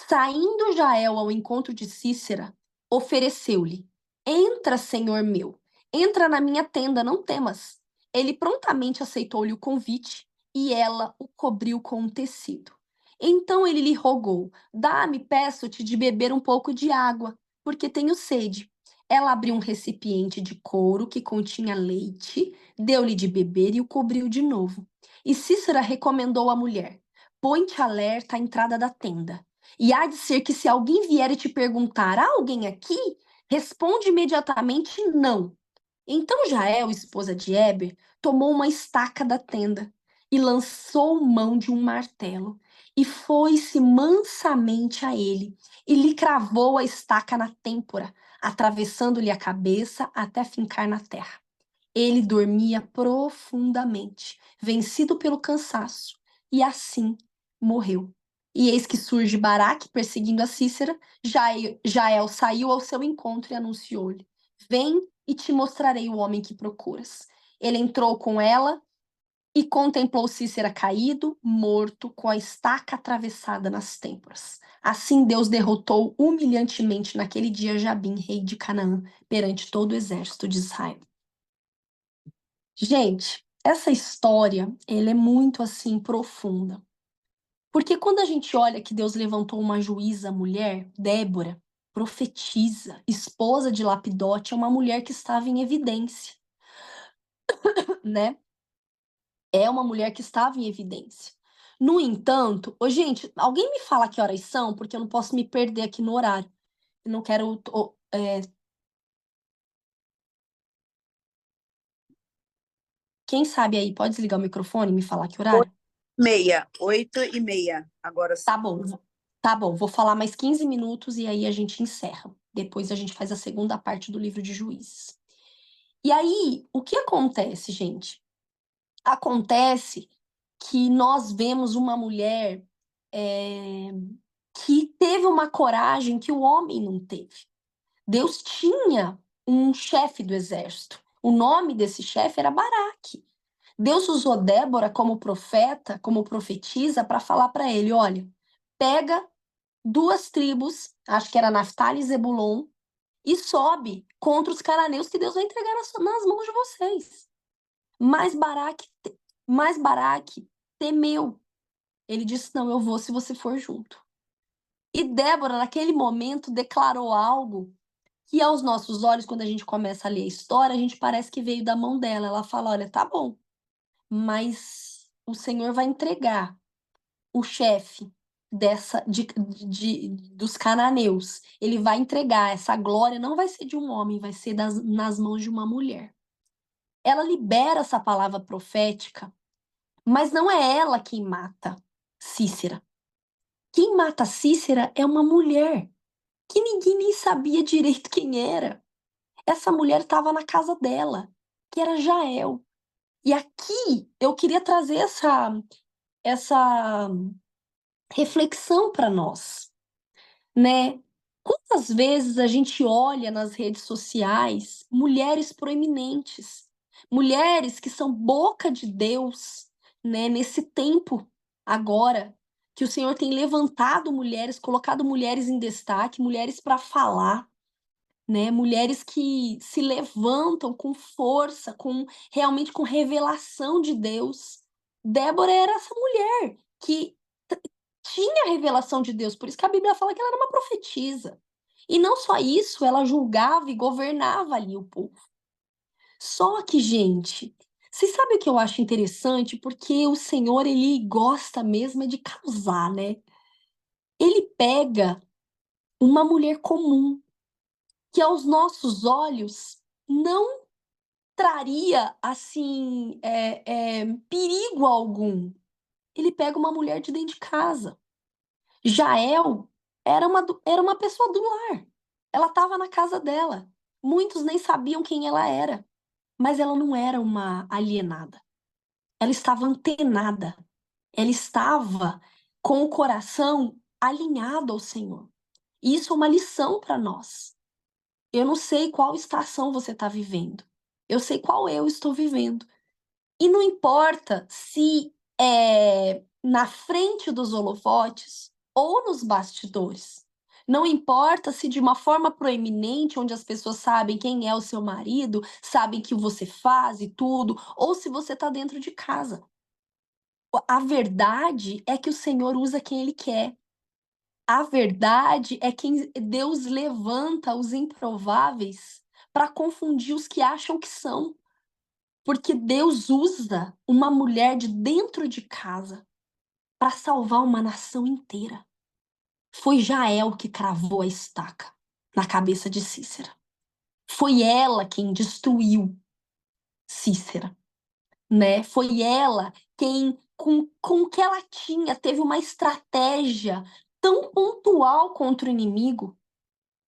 saindo Jael ao encontro de Cícera, ofereceu-lhe: entra, senhor meu, entra na minha tenda, não temas. Ele prontamente aceitou-lhe o convite e ela o cobriu com um tecido. Então ele lhe rogou: dá-me, peço-te, de beber um pouco de água, porque tenho sede. Ela abriu um recipiente de couro que continha leite, deu-lhe de beber e o cobriu de novo. E Cícera recomendou à mulher: põe-te alerta à entrada da tenda. E há de ser que se alguém vier e te perguntar: há alguém aqui? Responde imediatamente não. Então Jael, esposa de Éber, tomou uma estaca da tenda e lançou mão de um martelo e foi-se mansamente a ele e lhe cravou a estaca na têmpora, atravessando-lhe a cabeça até fincar na terra. Ele dormia profundamente, vencido pelo cansaço, e assim morreu. E eis que surge Baraque perseguindo a Cícera. Jael saiu ao seu encontro e anunciou-lhe: vem e te mostrarei o homem que procuras. Ele entrou com ela e contemplou Cícera caído, morto, com a estaca atravessada nas têmporas. Assim Deus derrotou humilhantemente naquele dia Jabim, rei de Canaã, perante todo o exército de Israel. Gente, essa história, ela é muito assim profunda. Porque quando a gente olha que Deus levantou uma juíza mulher, Débora, profetisa, esposa de Lapidote, é uma mulher que estava em evidência, né? É uma mulher que estava em evidência. No entanto, gente, alguém me fala que horas são, porque eu não posso me perder aqui no horário. Eu não quero. Quem sabe aí, pode desligar o microfone e me falar que horário? 8h30, agora Tá sim. bom, tá bom, vou falar mais 15 minutos e aí a gente encerra. Depois a gente faz a segunda parte do livro de Juízes. E aí, o que acontece, gente? Acontece que nós vemos uma mulher que teve uma coragem que o homem não teve. Deus tinha um chefe do exército. O nome desse chefe era Baraque. Deus usou Débora como profeta, como profetisa, para falar para ele: olha, pega duas tribos, acho que era Naftali e Zebulon, e sobe contra os cananeus que Deus vai entregar nas mãos de vocês. Mas Baraque temeu. Ele disse: não, eu vou se você for junto. E Débora, naquele momento, declarou algo que, aos nossos olhos, quando a gente começa a ler a história, a gente parece que veio da mão dela. Ela fala: olha, tá bom, mas o Senhor vai entregar o chefe dos cananeus. Ele vai entregar essa glória, não vai ser de um homem, vai ser nas mãos de uma mulher. Ela libera essa palavra profética, mas não é ela quem mata Cícera. Quem mata Cícera é uma mulher que ninguém nem sabia direito quem era. Essa mulher estava na casa dela, que era Jael. E aqui eu queria trazer essa reflexão para nós, né? Quantas vezes a gente olha nas redes sociais mulheres proeminentes, mulheres que são boca de Deus, né? Nesse tempo agora que o Senhor tem levantado mulheres, colocado mulheres em destaque, mulheres para falar, né? Mulheres que se levantam com força, com realmente com revelação de Deus. Débora era essa mulher que tinha a revelação de Deus, por isso que a Bíblia fala que ela era uma profetisa. E não só isso, ela julgava e governava ali o povo. Só que, gente, vocês sabem o que eu acho interessante? Porque o Senhor, ele gosta mesmo é de causar, né? Ele pega uma mulher comum, que aos nossos olhos não traria, assim, perigo algum. Ele pega uma mulher de dentro de casa. Jael era uma pessoa do lar. Ela estava na casa dela. Muitos nem sabiam quem ela era, mas ela não era uma alienada. ela estava antenada, ela estava com o coração alinhado ao Senhor. E isso é uma lição para nós. Eu não sei qual estação você está vivendo, eu sei qual eu estou vivendo. E não importa se é na frente dos holofotes ou nos bastidores. Não importa se de uma forma proeminente, onde as pessoas sabem quem é o seu marido, sabem que você faz e tudo, ou se você está dentro de casa. A verdade é que o Senhor usa quem Ele quer. A verdade é que Deus levanta os improváveis para confundir os que acham que são. Porque Deus usa uma mulher de dentro de casa para salvar uma nação inteira. Foi Jael que cravou a estaca na cabeça de Cícera. Foi ela quem destruiu Cícera, né? Foi ela quem, com o que ela tinha, teve uma estratégia tão pontual contra o inimigo,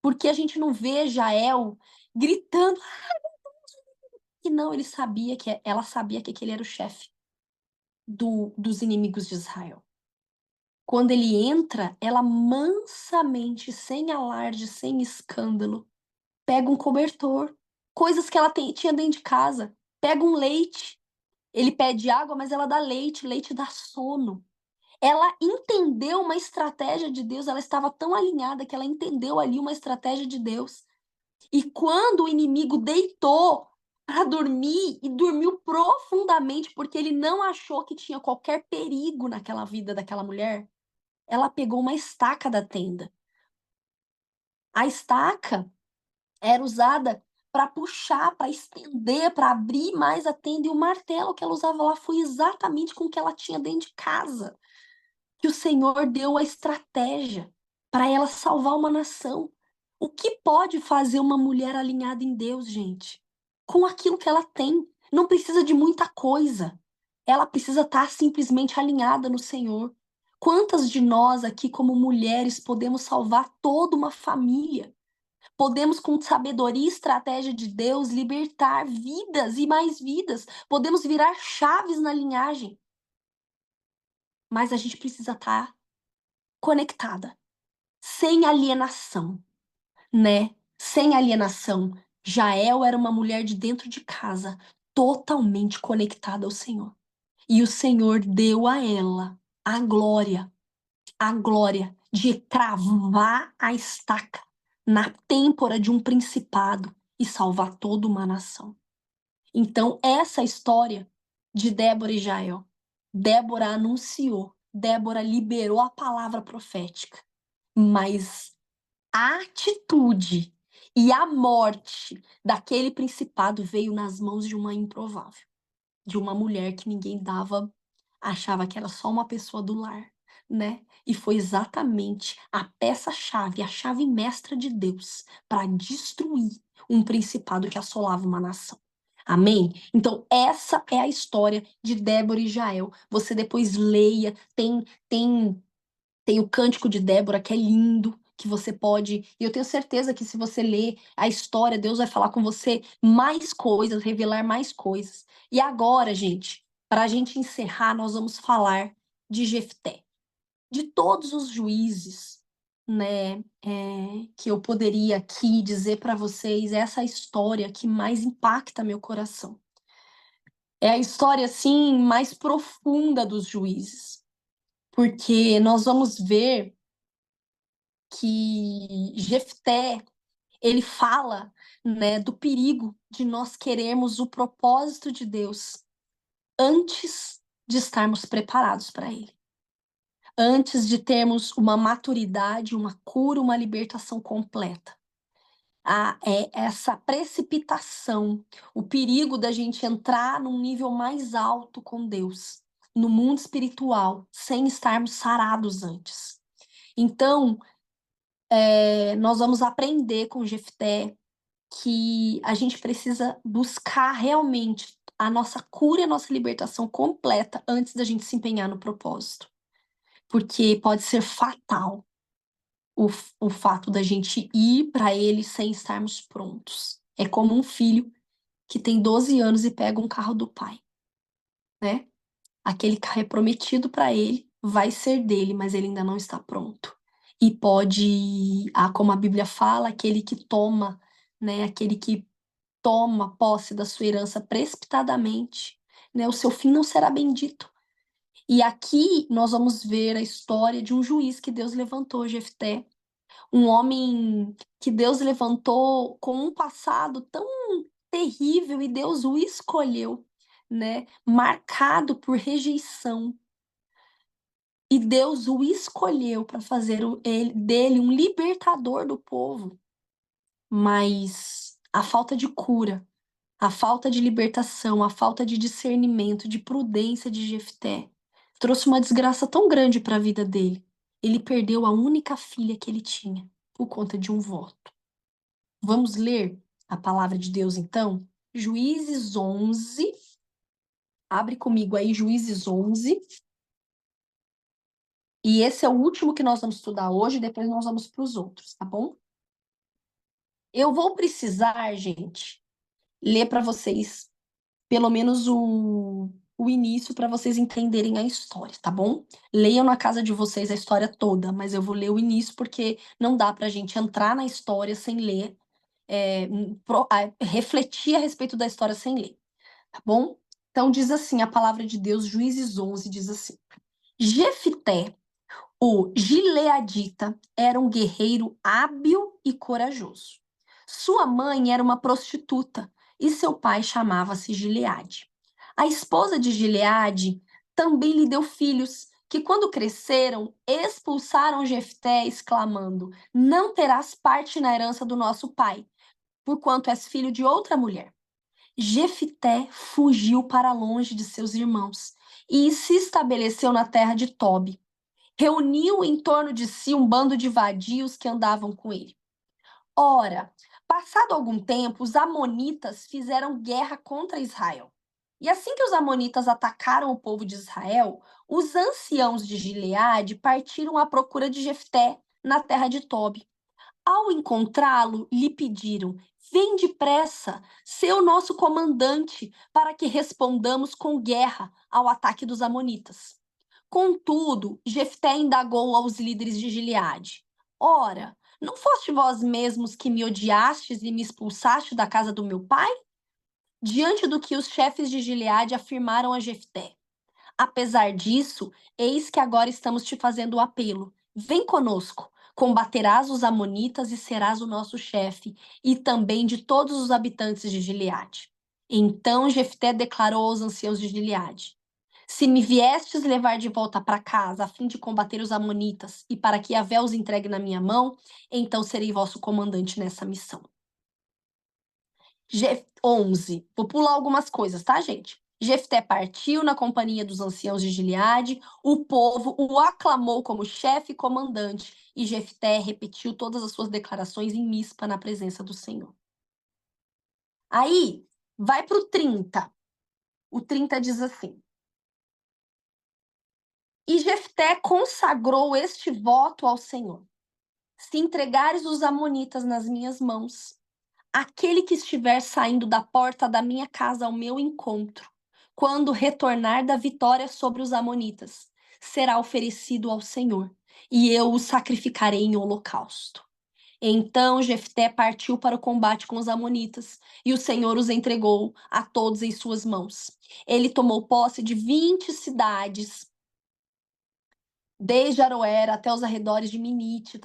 porque a gente não vê Jael gritando que não, ele sabia que ela sabia que ele era o chefe dos inimigos de Israel. Quando ele entra, ela mansamente, sem alarde, sem escândalo, pega um cobertor, coisas que ela tinha dentro de casa, pega um leite. Ele pede água, mas ela dá leite, leite dá sono. Ela entendeu uma estratégia de Deus, ela estava tão alinhada que ela entendeu ali uma estratégia de Deus. E quando o inimigo deitou para dormir e dormiu profundamente, porque ele não achou que tinha qualquer perigo naquela vida daquela mulher, ela pegou uma estaca da tenda. A estaca era usada para puxar, para estender, para abrir mais a tenda, e o martelo que ela usava lá foi exatamente com o que ela tinha dentro de casa. Que o Senhor deu a estratégia para ela salvar uma nação. O que pode fazer uma mulher alinhada em Deus, gente? Com aquilo que ela tem. Não precisa de muita coisa. Ela precisa estar simplesmente alinhada no Senhor. Quantas de nós aqui, como mulheres, podemos salvar toda uma família? Podemos, com sabedoria e estratégia de Deus, libertar vidas e mais vidas. Podemos virar chaves na linhagem. Mas a gente precisa estar conectada, sem alienação, né? Sem alienação. Jael era uma mulher de dentro de casa, totalmente conectada ao Senhor. E o Senhor deu a ela a glória de cravar a estaca na têmpora de um principado e salvar toda uma nação. Então, essa história de Débora e Jael. Débora anunciou, Débora liberou a palavra profética, mas a atitude e a morte daquele principado veio nas mãos de uma improvável, de uma mulher que ninguém dava, achava que era só uma pessoa do lar, né? E foi exatamente a peça-chave, a chave mestra de Deus para destruir um principado que assolava uma nação. Amém? Então, essa é a história de Débora e Jael. Você depois leia, tem o Cântico de Débora, que é lindo, que você pode. E eu tenho certeza que se você ler a história, Deus vai falar com você mais coisas, revelar mais coisas. E agora, gente, para a gente encerrar, nós vamos falar de Jefté. De todos os juízes, né, que eu poderia aqui dizer para vocês, essa é a história que mais impacta meu coração. É a história, assim, mais profunda dos juízes. Porque nós vamos ver que Jefté, ele fala, né, do perigo de nós querermos o propósito de Deus antes de estarmos preparados para ele. Antes de termos uma maturidade, uma cura, uma libertação completa. Essa precipitação, o perigo da gente entrar num nível mais alto com Deus, no mundo espiritual, sem estarmos sarados antes. Então, nós vamos aprender com Jefté que a gente precisa buscar realmente a nossa cura e a nossa libertação completa antes da gente se empenhar no propósito. Porque pode ser fatal o fato da gente ir para ele sem estarmos prontos. É como um filho que tem 12 anos e pega um carro do pai, né? Aquele que é prometido para ele vai ser dele, mas ele ainda não está pronto. E pode, como a Bíblia fala, aquele que toma, né, aquele que toma posse da sua herança precipitadamente, né, o seu fim não será bendito. E aqui nós vamos ver a história de um juiz que Deus levantou, Jefté, um homem que Deus levantou com um passado tão terrível e Deus o escolheu, né, marcado por rejeição. E Deus o escolheu para fazer dele um libertador do povo. Mas a falta de cura, a falta de libertação, a falta de discernimento, de prudência de Jefté trouxe uma desgraça tão grande para a vida dele. Ele perdeu a única filha que ele tinha por conta de um voto. Vamos ler a palavra de Deus então? Juízes 11. Abre comigo aí, Juízes 11. E esse é o último que nós vamos estudar hoje, depois nós vamos para os outros, tá bom? Eu vou precisar, gente, ler para vocês pelo menos o início para vocês entenderem a história, tá bom? Leiam na casa de vocês a história toda, mas eu vou ler o início porque não dá para a gente entrar na história sem ler, refletir a respeito da história sem ler, tá bom? Então diz assim a palavra de Deus, Juízes 11, diz assim: Jefté, o gileadita, era um guerreiro hábil e corajoso. Sua mãe era uma prostituta e seu pai chamava-se Gileade. A esposa de Gileade também lhe deu filhos, que quando cresceram, expulsaram Jefté, exclamando: Não terás parte na herança do nosso pai, porquanto és filho de outra mulher. Jefté fugiu para longe de seus irmãos e se estabeleceu na terra de Tobi. Reuniu em torno de si um bando de vadios que andavam com ele. Ora, passado algum tempo, os amonitas fizeram guerra contra Israel. E assim que os amonitas atacaram o povo de Israel, os anciãos de Gileade partiram à procura de Jefté na terra de Tobi. Ao encontrá-lo, lhe pediram: Vem depressa, ser o nosso comandante, para que respondamos com guerra ao ataque dos amonitas. Contudo, Jefté indagou aos líderes de Gileade: Ora, não foste vós mesmos que me odiastes e me expulsaste da casa do meu pai? Diante do que os chefes de Gileade afirmaram a Jefté: Apesar disso, eis que agora estamos te fazendo o apelo. Vem conosco, combaterás os amonitas e serás o nosso chefe, e também de todos os habitantes de Gileade. Então Jefté declarou aos anciãos de Gileade: Se me viestes levar de volta para casa, a fim de combater os amonitas, e para que Yahvé os entregue na minha mão, então serei vosso comandante nessa missão. 11. Vou pular algumas coisas, tá, gente? Jefté partiu na companhia dos anciãos de Gileade, o povo o aclamou como chefe e comandante, e Jefté repetiu todas as suas declarações em Mispa na presença do Senhor. Aí, vai para o 30. O 30 diz assim: E Jefté consagrou este voto ao Senhor: Se entregares os amonitas nas minhas mãos, aquele que estiver saindo da porta da minha casa ao meu encontro, quando retornar da vitória sobre os amonitas, será oferecido ao Senhor, e eu o sacrificarei em holocausto. Então Jefté partiu para o combate com os amonitas, e o Senhor os entregou a todos em suas mãos. Ele tomou posse de 20 cidades, desde Aroera até os arredores de Minite,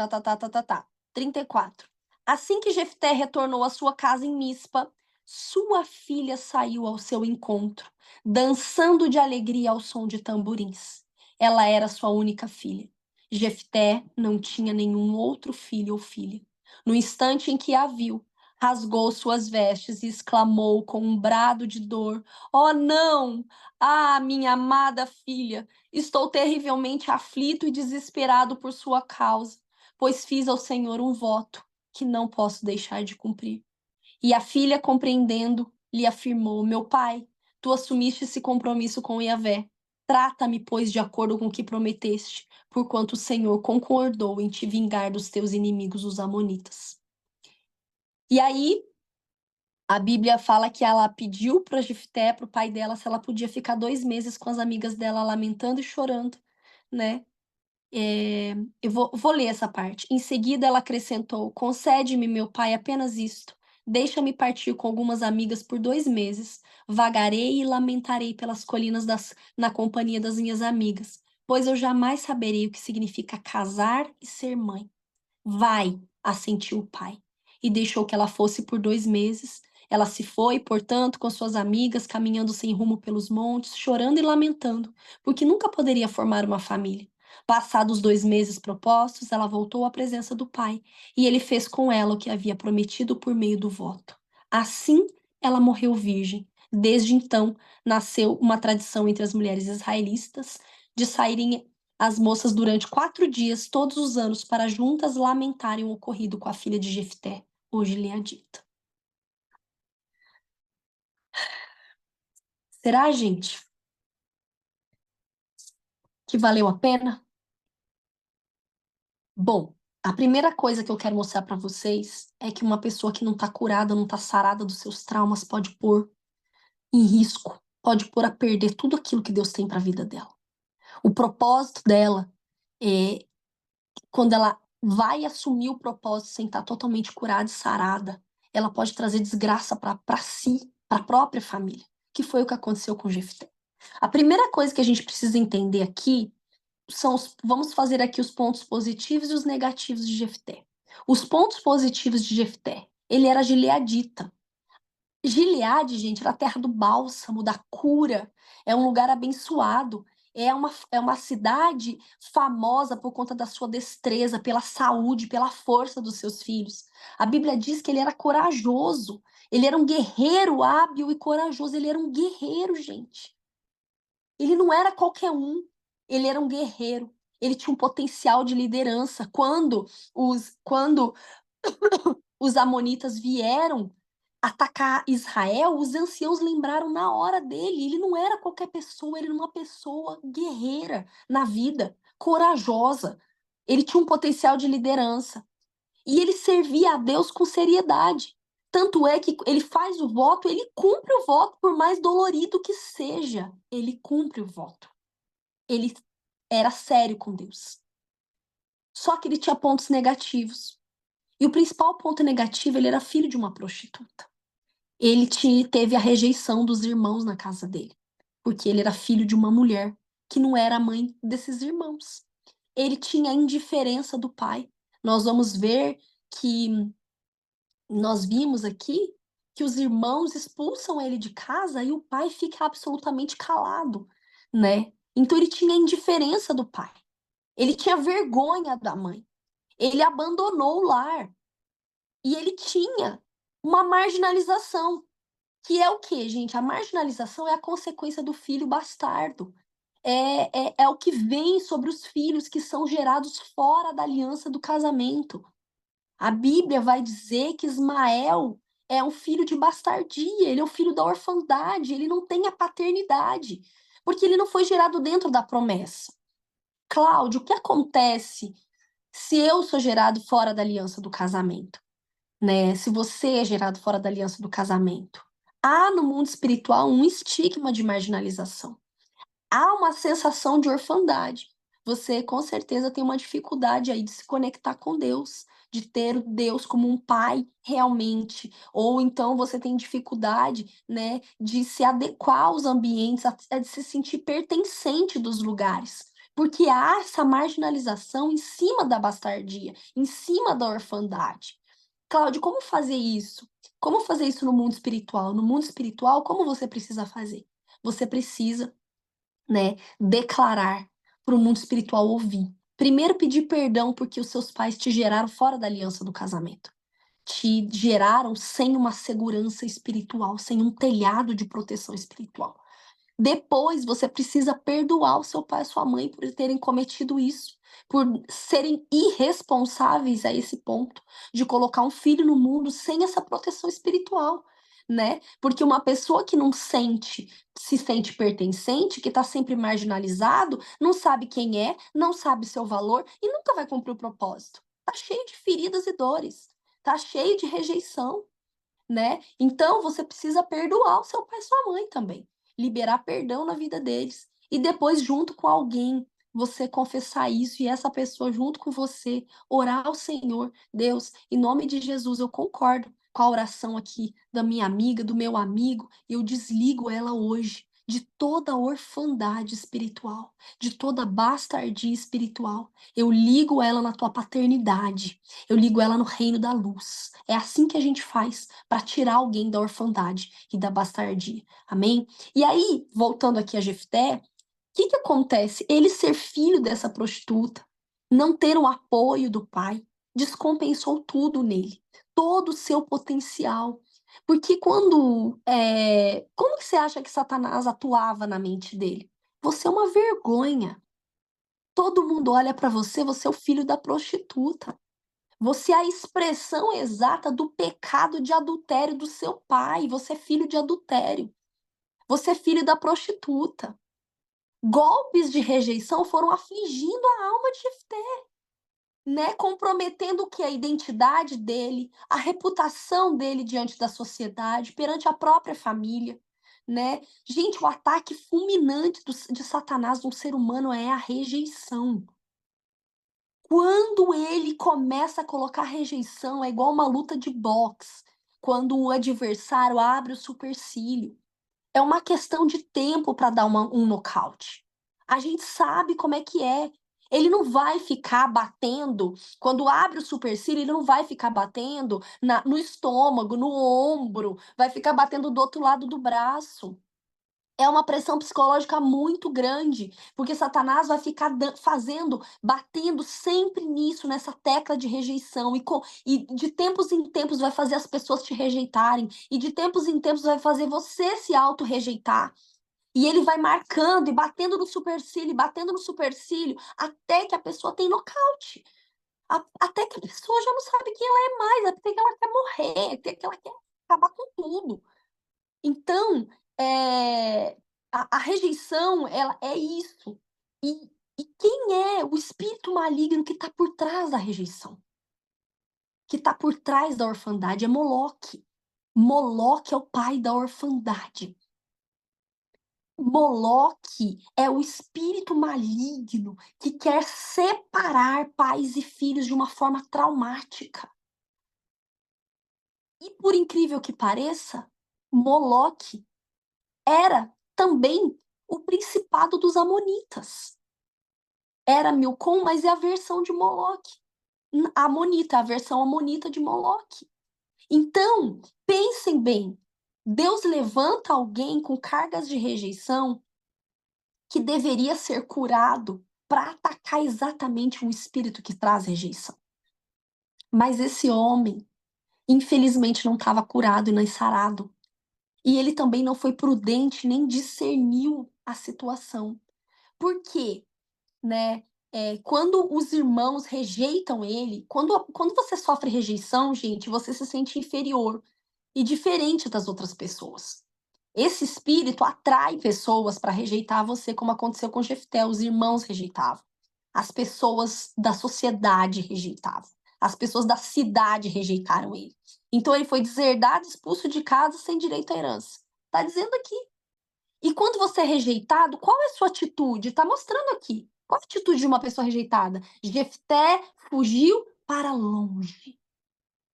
34. Assim que Jefté retornou à sua casa em Mispa, sua filha saiu ao seu encontro, dançando de alegria ao som de tamborins. Ela era sua única filha. Jefté não tinha nenhum outro filho ou filha. No instante em que a viu, rasgou suas vestes e exclamou com um brado de dor: Oh, não! Ah, minha amada filha! Estou terrivelmente aflito e desesperado por sua causa, pois fiz ao Senhor um voto que não posso deixar de cumprir. E a filha, compreendendo, lhe afirmou: Meu pai, tu assumiste esse compromisso com Yahvé. Trata-me, pois, de acordo com o que prometeste, porquanto o Senhor concordou em te vingar dos teus inimigos, os amonitas. E aí, A Bíblia fala que ela pediu para Jefté, para o pai dela, se ela podia ficar 2 meses com as amigas dela lamentando e chorando, né? Eu vou ler essa parte. Em seguida, ela acrescentou: concede-me, meu pai, apenas isto. Deixa-me partir com algumas amigas por 2 meses. Vagarei e lamentarei pelas colinas na companhia das minhas amigas, pois eu jamais saberei o que significa casar e ser mãe. Vai, assentiu o pai, e deixou que ela fosse por 2 meses. Ela se foi, portanto, com suas amigas, caminhando sem rumo pelos montes, chorando e lamentando, porque nunca poderia formar uma família. Passados os 2 meses propostos, ela voltou à presença do pai, e ele fez com ela o que havia prometido por meio do voto. Assim, ela morreu virgem. Desde então, nasceu uma tradição entre as mulheres israelitas de saírem as moças durante 4 dias, todos os anos, para juntas lamentarem o ocorrido com a filha de Jefté, hoje Leadita. Será, gente, que valeu a pena? Bom, a primeira coisa que eu quero mostrar para vocês é que uma pessoa que não está curada, não está sarada dos seus traumas, pode pôr em risco, pode pôr a perder tudo aquilo que Deus tem para a vida dela. O propósito dela é quando ela vai assumir o propósito sem estar totalmente curada e sarada, ela pode trazer desgraça para si, para a própria família, que foi o que aconteceu com Jefté. A primeira coisa que a gente precisa entender aqui vamos fazer aqui os pontos positivos e os negativos de Jefté. Os pontos positivos de Jefté, ele era gileadita. Gileade, gente, era a terra do bálsamo, da cura, é um lugar abençoado, é uma cidade famosa por conta da sua destreza, pela saúde, pela força dos seus filhos. A Bíblia diz que ele era corajoso, ele era um guerreiro hábil e corajoso, ele era um guerreiro, gente. Ele não era qualquer um, ele era um guerreiro, ele tinha um potencial de liderança. Quando os amonitas vieram atacar Israel, os anciãos lembraram na hora dele. Ele não era qualquer pessoa, ele era uma pessoa guerreira na vida, corajosa. Ele tinha um potencial de liderança. E ele servia a Deus com seriedade. Tanto é que ele faz o voto, ele cumpre o voto, por mais dolorido que seja. Ele cumpre o voto. Ele era sério com Deus. Só que ele tinha pontos negativos. E o principal ponto negativo, ele era filho de uma prostituta. Ele teve a rejeição dos irmãos na casa dele, porque ele era filho de uma mulher que não era a mãe desses irmãos. Ele tinha a indiferença do pai. Nós vamos ver que nós vimos aqui que os irmãos expulsam ele de casa e o pai fica absolutamente calado, né? Então ele tinha a indiferença do pai. Ele tinha vergonha da mãe. Ele abandonou o lar. E ele tinha uma marginalização. Que é o quê, gente? A marginalização é a consequência do filho bastardo. É o que vem sobre os filhos que são gerados fora da aliança do casamento. A Bíblia vai dizer que Ismael é um filho de bastardia, ele é o filho da orfandade, ele não tem a paternidade, porque ele não foi gerado dentro da promessa. Cláudio, o que acontece se eu sou gerado fora da aliança do casamento? Né? Se você é gerado fora da aliança do casamento, há no mundo espiritual um estigma de marginalização. Há uma sensação de orfandade. Você com certeza tem uma dificuldade aí de se conectar com Deus, de ter Deus como um pai realmente, ou então você tem dificuldade, né, de se adequar aos ambientes, de se sentir pertencente dos lugares. Porque há essa marginalização em cima da bastardia, em cima da orfandade. Cláudio, como fazer isso? Como fazer isso no mundo espiritual? No mundo espiritual, como você precisa fazer? Você precisa, né, declarar para o mundo espiritual ouvir. Primeiro, pedir perdão porque os seus pais te geraram fora da aliança do casamento. Te geraram sem uma segurança espiritual, sem um telhado de proteção espiritual. Depois, você precisa perdoar o seu pai e a sua mãe por terem cometido isso, por serem irresponsáveis a esse ponto de colocar um filho no mundo sem essa proteção espiritual, né? Porque uma pessoa que não se sente pertencente, que está sempre marginalizado, não sabe quem é, não sabe seu valor e nunca vai cumprir o propósito. Tá cheio de feridas e dores, tá cheio de rejeição. né? Então, você precisa perdoar o seu pai e sua mãe também. Liberar perdão na vida deles. E depois, junto com alguém, você confessar isso e essa pessoa, junto com você, orar ao Senhor. Deus, em nome de Jesus, eu concordo com a oração aqui da minha amiga, do meu amigo, e eu desligo ela hoje de toda orfandade espiritual, de toda bastardia espiritual. Eu ligo ela na tua paternidade. Eu ligo ela no reino da luz. É assim que a gente faz para tirar alguém da orfandade e da bastardia. Amém? E aí, voltando aqui a Jefté, o que acontece? Ele ser filho dessa prostituta, não ter o apoio do pai, descompensou tudo nele, todo o seu potencial. Porque como que você acha que Satanás atuava na mente dele? Você é uma vergonha. Todo mundo olha para você, você é o filho da prostituta. Você é a expressão exata do pecado de adultério do seu pai. Você é filho de adultério. Você é filho da prostituta. Golpes de rejeição foram afligindo a alma de Jefté, né? Comprometendo o que? A identidade dele, a reputação dele diante da sociedade, perante a própria família, né? Gente, o ataque fulminante de Satanás no ser humano é a rejeição. Quando ele começa a colocar rejeição, é igual uma luta de boxe. Quando o adversário abre o supercílio. É uma questão de tempo para dar um nocaute. A gente sabe como é que é. Ele não vai ficar batendo, quando abre o supercílio, ele não vai ficar batendo no estômago, no ombro, vai ficar batendo do outro lado do braço. É uma pressão psicológica muito grande, porque Satanás vai ficar batendo sempre nisso, nessa tecla de rejeição, e de tempos em tempos vai fazer as pessoas te rejeitarem, e de tempos em tempos vai fazer você se auto-rejeitar. E ele vai marcando e batendo no supercílio, até que a pessoa tem nocaute. Até que a pessoa já não sabe quem ela é mais, até que ela quer morrer, até que ela quer acabar com tudo. Então, é, a rejeição, ela é isso. E quem é o espírito maligno que está por trás da rejeição? Que está por trás da orfandade? É Moloque. Moloque é o pai da orfandade. Moloque é o espírito maligno que quer separar pais e filhos de uma forma traumática. E por incrível que pareça, Moloque era também o principado dos amonitas. Era Milcom, mas é a versão de Moloque. A Amonita, a versão amonita de Moloque. Então, pensem bem, Deus levanta alguém com cargas de rejeição que deveria ser curado para atacar exatamente um espírito que traz rejeição. Mas esse homem, infelizmente, não estava curado e nem sarado. E ele também não foi prudente nem discerniu a situação. Por quê? Né? Quando os irmãos rejeitam ele, quando você sofre rejeição, gente, você se sente inferior e diferente das outras pessoas. Esse espírito atrai pessoas para rejeitar você, como aconteceu com Jefté, os irmãos rejeitavam. As pessoas da sociedade rejeitavam. As pessoas da cidade rejeitaram ele. Então ele foi deserdado, expulso de casa, sem direito à herança. Está dizendo aqui. E quando você é rejeitado, qual é a sua atitude? Está mostrando aqui. Qual a atitude de uma pessoa rejeitada? Jefté fugiu para longe.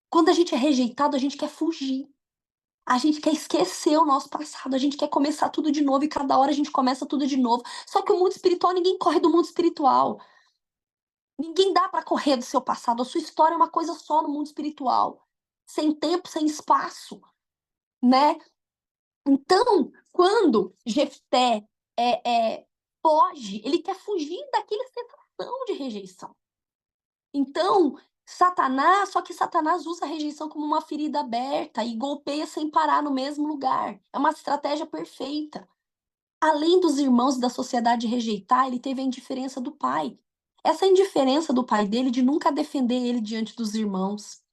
Quando a gente é rejeitado, a gente quer fugir. A gente quer esquecer o nosso passado, a gente quer começar tudo de novo e cada hora a gente começa tudo de novo. Só que o mundo espiritual, ninguém corre do mundo espiritual. Ninguém dá para correr do seu passado. A sua história é uma coisa só no mundo espiritual. Sem tempo, sem espaço, né? Então, quando Jefté foge, ele quer fugir daquela sensação de rejeição. Então, só que Satanás usa a rejeição como uma ferida aberta e golpeia sem parar no mesmo lugar. É uma estratégia perfeita. Além dos irmãos e da sociedade rejeitar, ele teve a indiferença do pai. Essa indiferença do pai dele de nunca defender ele diante dos irmãos,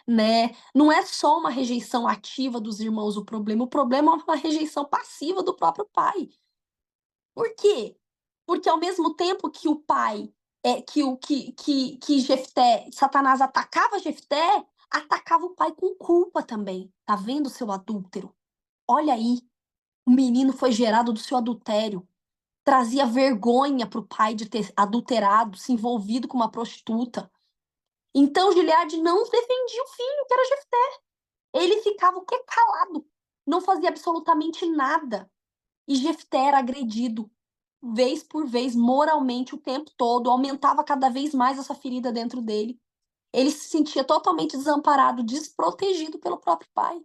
né? Não é só uma rejeição ativa dos irmãos o problema é uma rejeição passiva do próprio pai. Por quê? Porque ao mesmo tempo que o pai, que Jefté, Satanás atacava Jefté, atacava o pai com culpa também. Tá vendo, seu adúltero? Olha aí, o menino foi gerado do seu adultério. Trazia vergonha para o pai de ter adulterado, se envolvido com uma prostituta. Então Gileade não defendia o filho, que era Jefté. Ele ficava o quê? Calado. Não fazia absolutamente nada. E Jefté era agredido, vez por vez, moralmente, o tempo todo. Aumentava cada vez mais essa ferida dentro dele. Ele se sentia totalmente desamparado, desprotegido pelo próprio pai.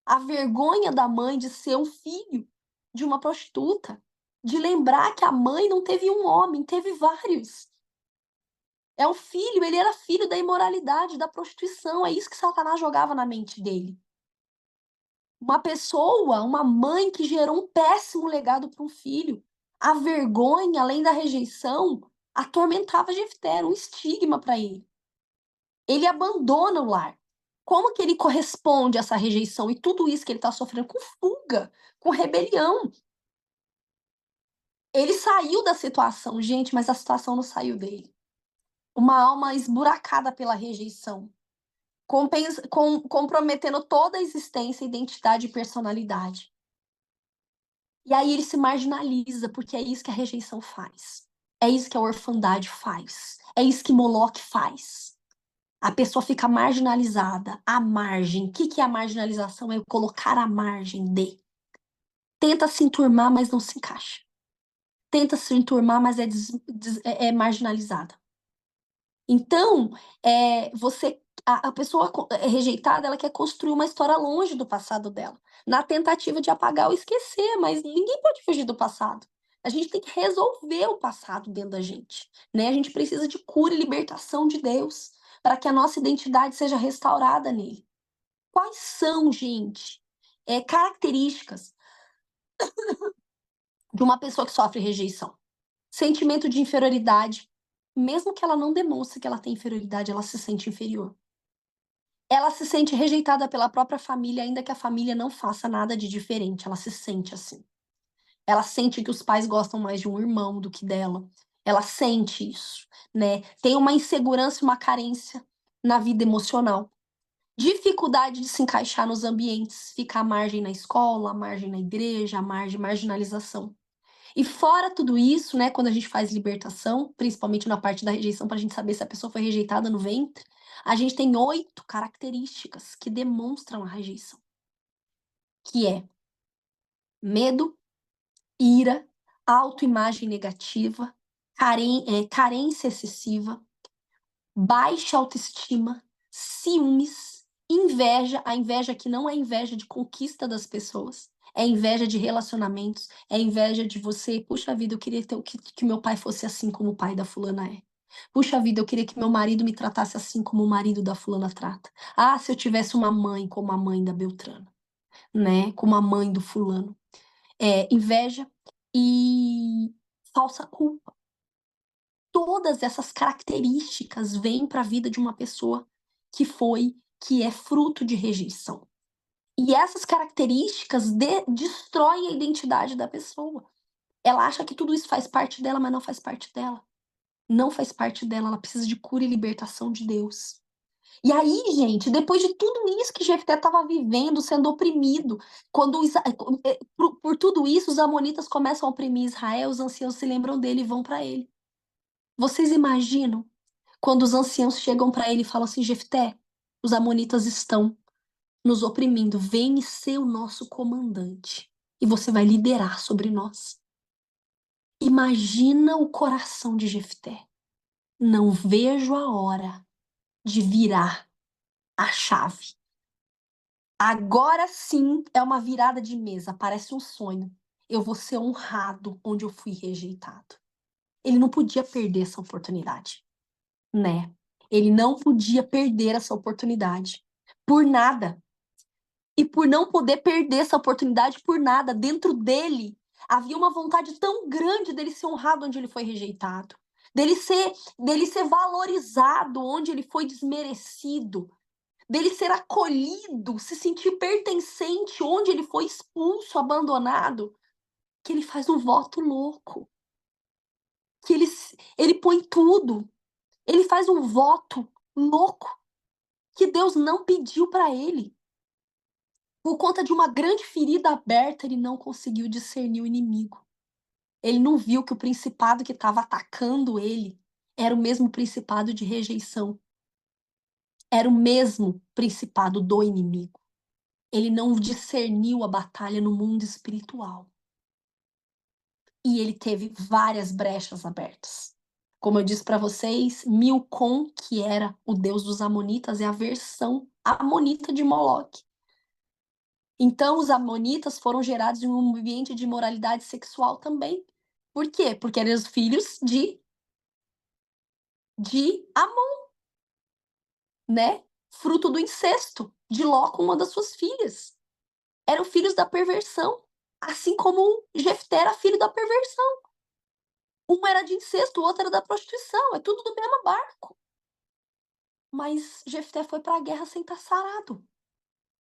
A vergonha da mãe de ser um filho de uma prostituta, de lembrar que a mãe não teve um homem, teve vários. É um filho, ele era filho da imoralidade, da prostituição, é isso que Satanás jogava na mente dele. Uma pessoa, uma mãe que gerou um péssimo legado para um filho. A vergonha, além da rejeição, atormentava Jefté, era um estigma para ele. Ele abandona o lar. Como que ele corresponde a essa rejeição e tudo isso que ele está sofrendo? Com fuga, com rebelião. Ele saiu da situação, gente, mas a situação não saiu dele. Uma alma esburacada pela rejeição, comprometendo toda a existência, identidade e personalidade. E aí ele se marginaliza, porque é isso que a rejeição faz. É isso que a orfandade faz. É isso que Moloque faz. A pessoa fica marginalizada, à margem. O que é a marginalização? É colocar à margem de. Tenta se enturmar, mas não se encaixa. Tenta se enturmar, mas é marginalizada. Então, a pessoa rejeitada, ela quer construir uma história longe do passado dela, na tentativa de apagar ou esquecer, mas ninguém pode fugir do passado. A gente tem que resolver o passado dentro da gente, né? A gente precisa de cura e libertação de Deus, para que a nossa identidade seja restaurada nele. Quais são, gente, características de uma pessoa que sofre rejeição? Sentimento de inferioridade. Mesmo que ela não demonstre que ela tem inferioridade, ela se sente inferior. Ela se sente rejeitada pela própria família, ainda que a família não faça nada de diferente. Ela se sente assim. Ela sente que os pais gostam mais de um irmão do que dela. Ela sente isso, né? Tem uma insegurança e uma carência na vida emocional. Dificuldade de se encaixar nos ambientes, ficar à margem na escola, à margem na igreja, à margem, marginalização. E fora tudo isso, né, quando a gente faz libertação, principalmente na parte da rejeição, para a gente saber se a pessoa foi rejeitada no ventre, a gente tem 8 características que demonstram a rejeição. Que é medo, ira, autoimagem negativa, carência excessiva, baixa autoestima, ciúmes, inveja. A inveja que não é inveja de conquista das pessoas, é inveja de relacionamentos, é inveja de você, puxa vida, eu queria que meu pai fosse assim como o pai da fulana é. Puxa vida, eu queria que meu marido me tratasse assim como o marido da fulana trata. Ah, se eu tivesse uma mãe como a mãe da Beltrana, né? Como a mãe do fulano. Inveja e falsa culpa. Todas essas características vêm para a vida de uma pessoa que é fruto de rejeição. E essas características destroem a identidade da pessoa. Ela acha que tudo isso faz parte dela, mas não faz parte dela. Não faz parte dela, ela precisa de cura e libertação de Deus. E aí, gente, depois de tudo isso que Jefté estava vivendo, sendo oprimido, por tudo isso, os amonitas começam a oprimir Israel, os anciãos se lembram dele e vão para ele. Vocês imaginam quando os anciãos chegam para ele e falam assim: Jefté, os amonitas estão nos oprimindo, vem ser o nosso comandante e você vai liderar sobre nós. Imagina o coração de Jefté. Não vejo a hora de virar a chave. Agora sim é uma virada de mesa, parece um sonho. Eu vou ser honrado onde eu fui rejeitado. Ele não podia perder essa oportunidade, né? Ele não podia perder essa oportunidade por nada. E por não poder perder essa oportunidade por nada, dentro dele havia uma vontade tão grande dele ser honrado onde ele foi rejeitado, dele ser valorizado onde ele foi desmerecido, dele ser acolhido, se sentir pertencente onde ele foi expulso, abandonado, que ele faz um voto louco, que ele põe tudo, ele faz um voto louco. que Deus não pediu para ele. Por conta de uma grande ferida aberta, ele não conseguiu discernir o inimigo. Ele não viu que o principado que estava atacando ele era o mesmo principado de rejeição. Era o mesmo principado do inimigo. Ele não discerniu a batalha no mundo espiritual. E ele teve várias brechas abertas. Como eu disse para vocês, Milcom, que era o deus dos amonitas, é a versão amonita de Moloque. Então, os amonitas foram gerados em um ambiente de imoralidade sexual também. Por quê? Porque eram os filhos de Amon, né? Fruto do incesto de Ló com uma das suas filhas. Eram filhos da perversão, assim como Jefté era filho da perversão. Um era de incesto, o outro era da prostituição. É tudo do mesmo barco. Mas Jefté foi para a guerra sem estar sarado.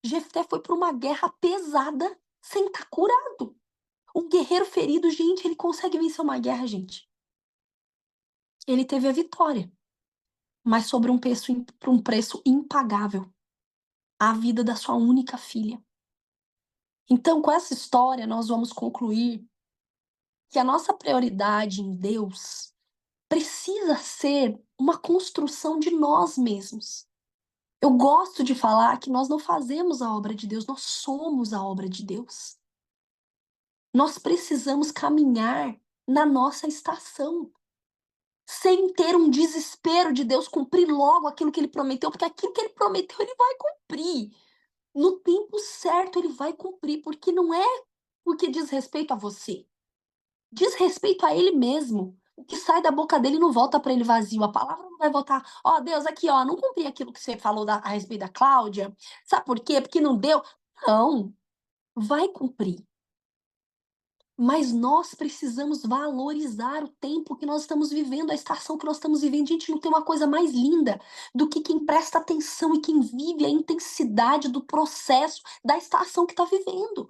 Jefté foi para uma guerra pesada sem estar curado. Um guerreiro ferido, gente, ele consegue vencer uma guerra, gente. Ele teve a vitória, mas sobre por um preço impagável. A vida da sua única filha. Então, com essa história, nós vamos concluir que a nossa prioridade em Deus precisa ser uma construção de nós mesmos. Eu gosto de falar que nós não fazemos a obra de Deus, nós somos a obra de Deus. Nós precisamos caminhar na nossa estação, sem ter um desespero de Deus cumprir logo aquilo que ele prometeu, porque aquilo que ele prometeu ele vai cumprir. No tempo certo ele vai cumprir, porque não é porque diz respeito a você. Diz respeito a ele mesmo. O que sai da boca dele não volta para ele vazio. A palavra não vai voltar. Ó, Deus, aqui, ó, não cumpri aquilo que você falou a respeito da Cláudia. Sabe por quê? Porque não deu. Não, vai cumprir. Mas nós precisamos valorizar o tempo que nós estamos vivendo, a estação que nós estamos vivendo. Gente, não tem uma coisa mais linda do que quem presta atenção e quem vive a intensidade do processo da estação que está vivendo.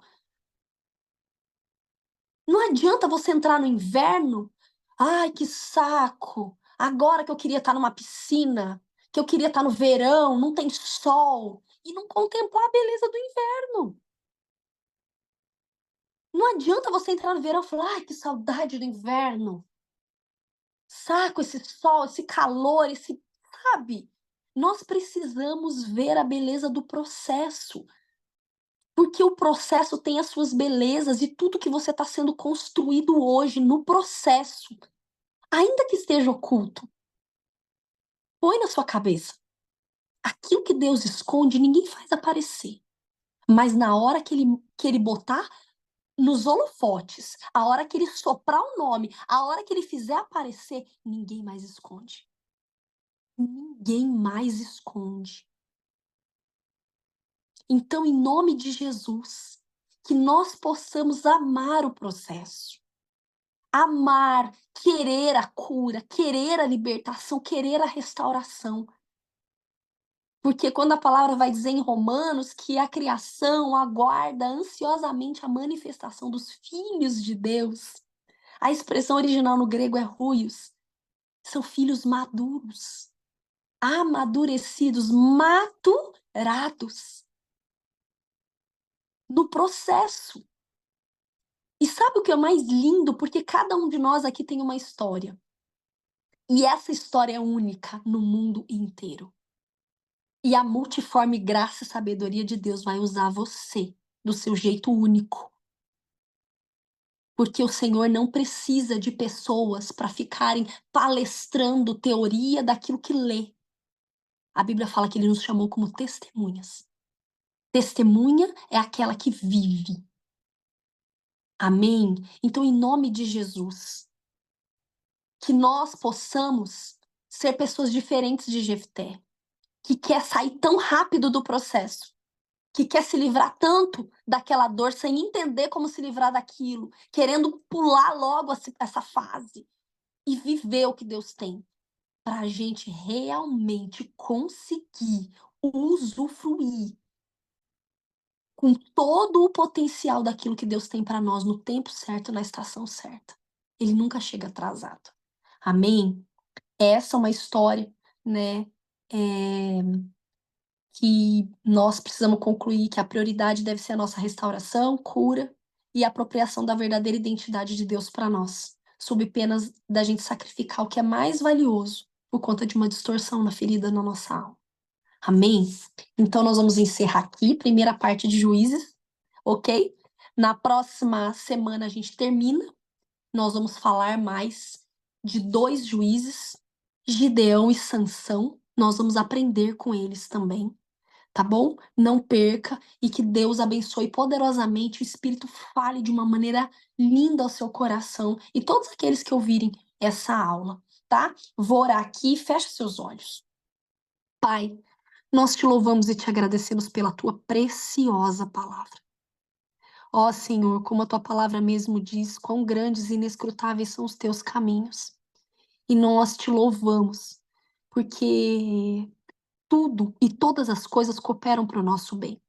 Não adianta você entrar no inverno. Ai, que saco! Agora que eu queria estar numa piscina, que eu queria estar no verão, não tem sol, e não contemplar a beleza do inverno. Não adianta você entrar no verão e falar, ai, que saudade do inverno. Saco esse sol, esse calor, esse, sabe? Nós precisamos ver a beleza do processo. Porque o processo tem as suas belezas e tudo que você está sendo construído hoje no processo, ainda que esteja oculto, põe na sua cabeça. Aquilo que Deus esconde, ninguém faz aparecer. Mas na hora que ele botar nos holofotes, a hora que ele soprar o nome, a hora que ele fizer aparecer, ninguém mais esconde. Ninguém mais esconde. Então, em nome de Jesus, que nós possamos amar o processo. Amar, querer a cura, querer a libertação, querer a restauração. Porque quando a palavra vai dizer em Romanos que a criação aguarda ansiosamente a manifestação dos filhos de Deus, a expressão original no grego é huios, são filhos maduros, amadurecidos, maturados no processo. E sabe o que é mais lindo? Porque cada um de nós aqui tem uma história. E essa história é única no mundo inteiro. E a multiforme graça e sabedoria de Deus vai usar você do seu jeito único. Porque o Senhor não precisa de pessoas para ficarem palestrando teoria daquilo que lê. A Bíblia fala que ele nos chamou como testemunhas. Testemunha é aquela que vive. Amém? Então, em nome de Jesus, que nós possamos ser pessoas diferentes de Jefté, que quer sair tão rápido do processo, que quer se livrar tanto daquela dor sem entender como se livrar daquilo, querendo pular logo essa fase e viver o que Deus tem, para a gente realmente conseguir usufruir com todo o potencial daquilo que Deus tem para nós no tempo certo, na estação certa. Ele nunca chega atrasado. Amém? Essa é uma história, né? que nós precisamos concluir que a prioridade deve ser a nossa restauração, cura e apropriação da verdadeira identidade de Deus para nós, sob penas da gente sacrificar o que é mais valioso por conta de uma distorção na ferida na nossa alma. Amém? Então nós vamos encerrar aqui, primeira parte de Juízes, ok? Na próxima semana a gente termina, nós vamos falar mais de 2 juízes, Gideão e Sansão, nós vamos aprender com eles também, tá bom? Não perca e que Deus abençoe poderosamente, o Espírito fale de uma maneira linda ao seu coração e todos aqueles que ouvirem essa aula, tá? Vou orar aqui, fecha seus olhos. Pai, nós te louvamos e te agradecemos pela tua preciosa palavra. Ó Senhor, como a tua palavra mesmo diz, quão grandes e inescrutáveis são os teus caminhos. E nós te louvamos, porque tudo e todas as coisas cooperam para o nosso bem.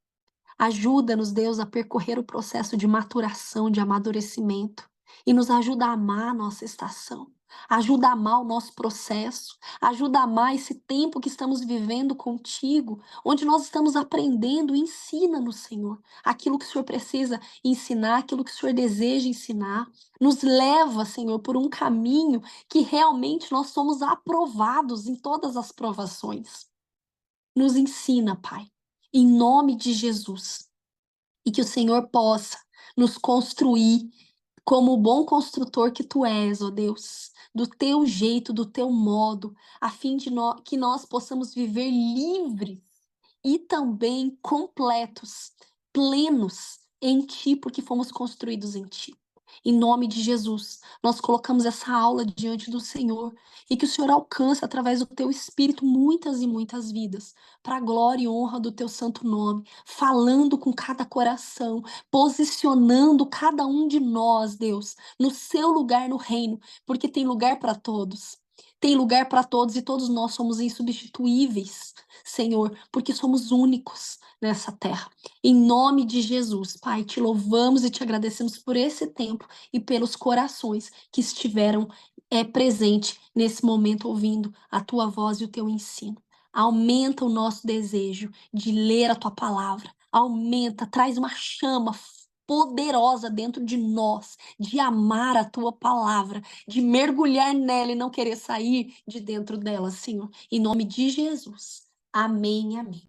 Ajuda-nos, Deus, a percorrer o processo de maturação, de amadurecimento, e nos ajuda a amar a nossa estação. Ajuda a amar o nosso processo, ajuda a amar esse tempo que estamos vivendo contigo, onde nós estamos aprendendo. Ensina-nos, Senhor, aquilo que o Senhor precisa ensinar, aquilo que o Senhor deseja ensinar. Nos leva, Senhor, por um caminho que realmente nós somos aprovados em todas as provações. Nos ensina, Pai, em nome de Jesus, e que o Senhor possa nos construir como o bom construtor que tu és, ó Deus, do teu jeito, do teu modo, a fim de que nós possamos viver livres e também completos, plenos em ti, porque fomos construídos em ti. Em nome de Jesus, nós colocamos essa aula diante do Senhor e que o Senhor alcance através do teu Espírito muitas e muitas vidas, para a glória e honra do teu santo nome, falando com cada coração, posicionando cada um de nós, Deus, no seu lugar no reino, porque tem lugar para todos. Tem lugar para todos e todos nós somos insubstituíveis, Senhor, porque somos únicos nessa terra. Em nome de Jesus, Pai, te louvamos e te agradecemos por esse tempo e pelos corações que estiveram presente nesse momento ouvindo a tua voz e o teu ensino. Aumenta o nosso desejo de ler a tua palavra. Aumenta, traz uma chama poderosa dentro de nós, de amar a tua palavra, de mergulhar nela e não querer sair de dentro dela, Senhor. Em nome de Jesus. Amém, amém.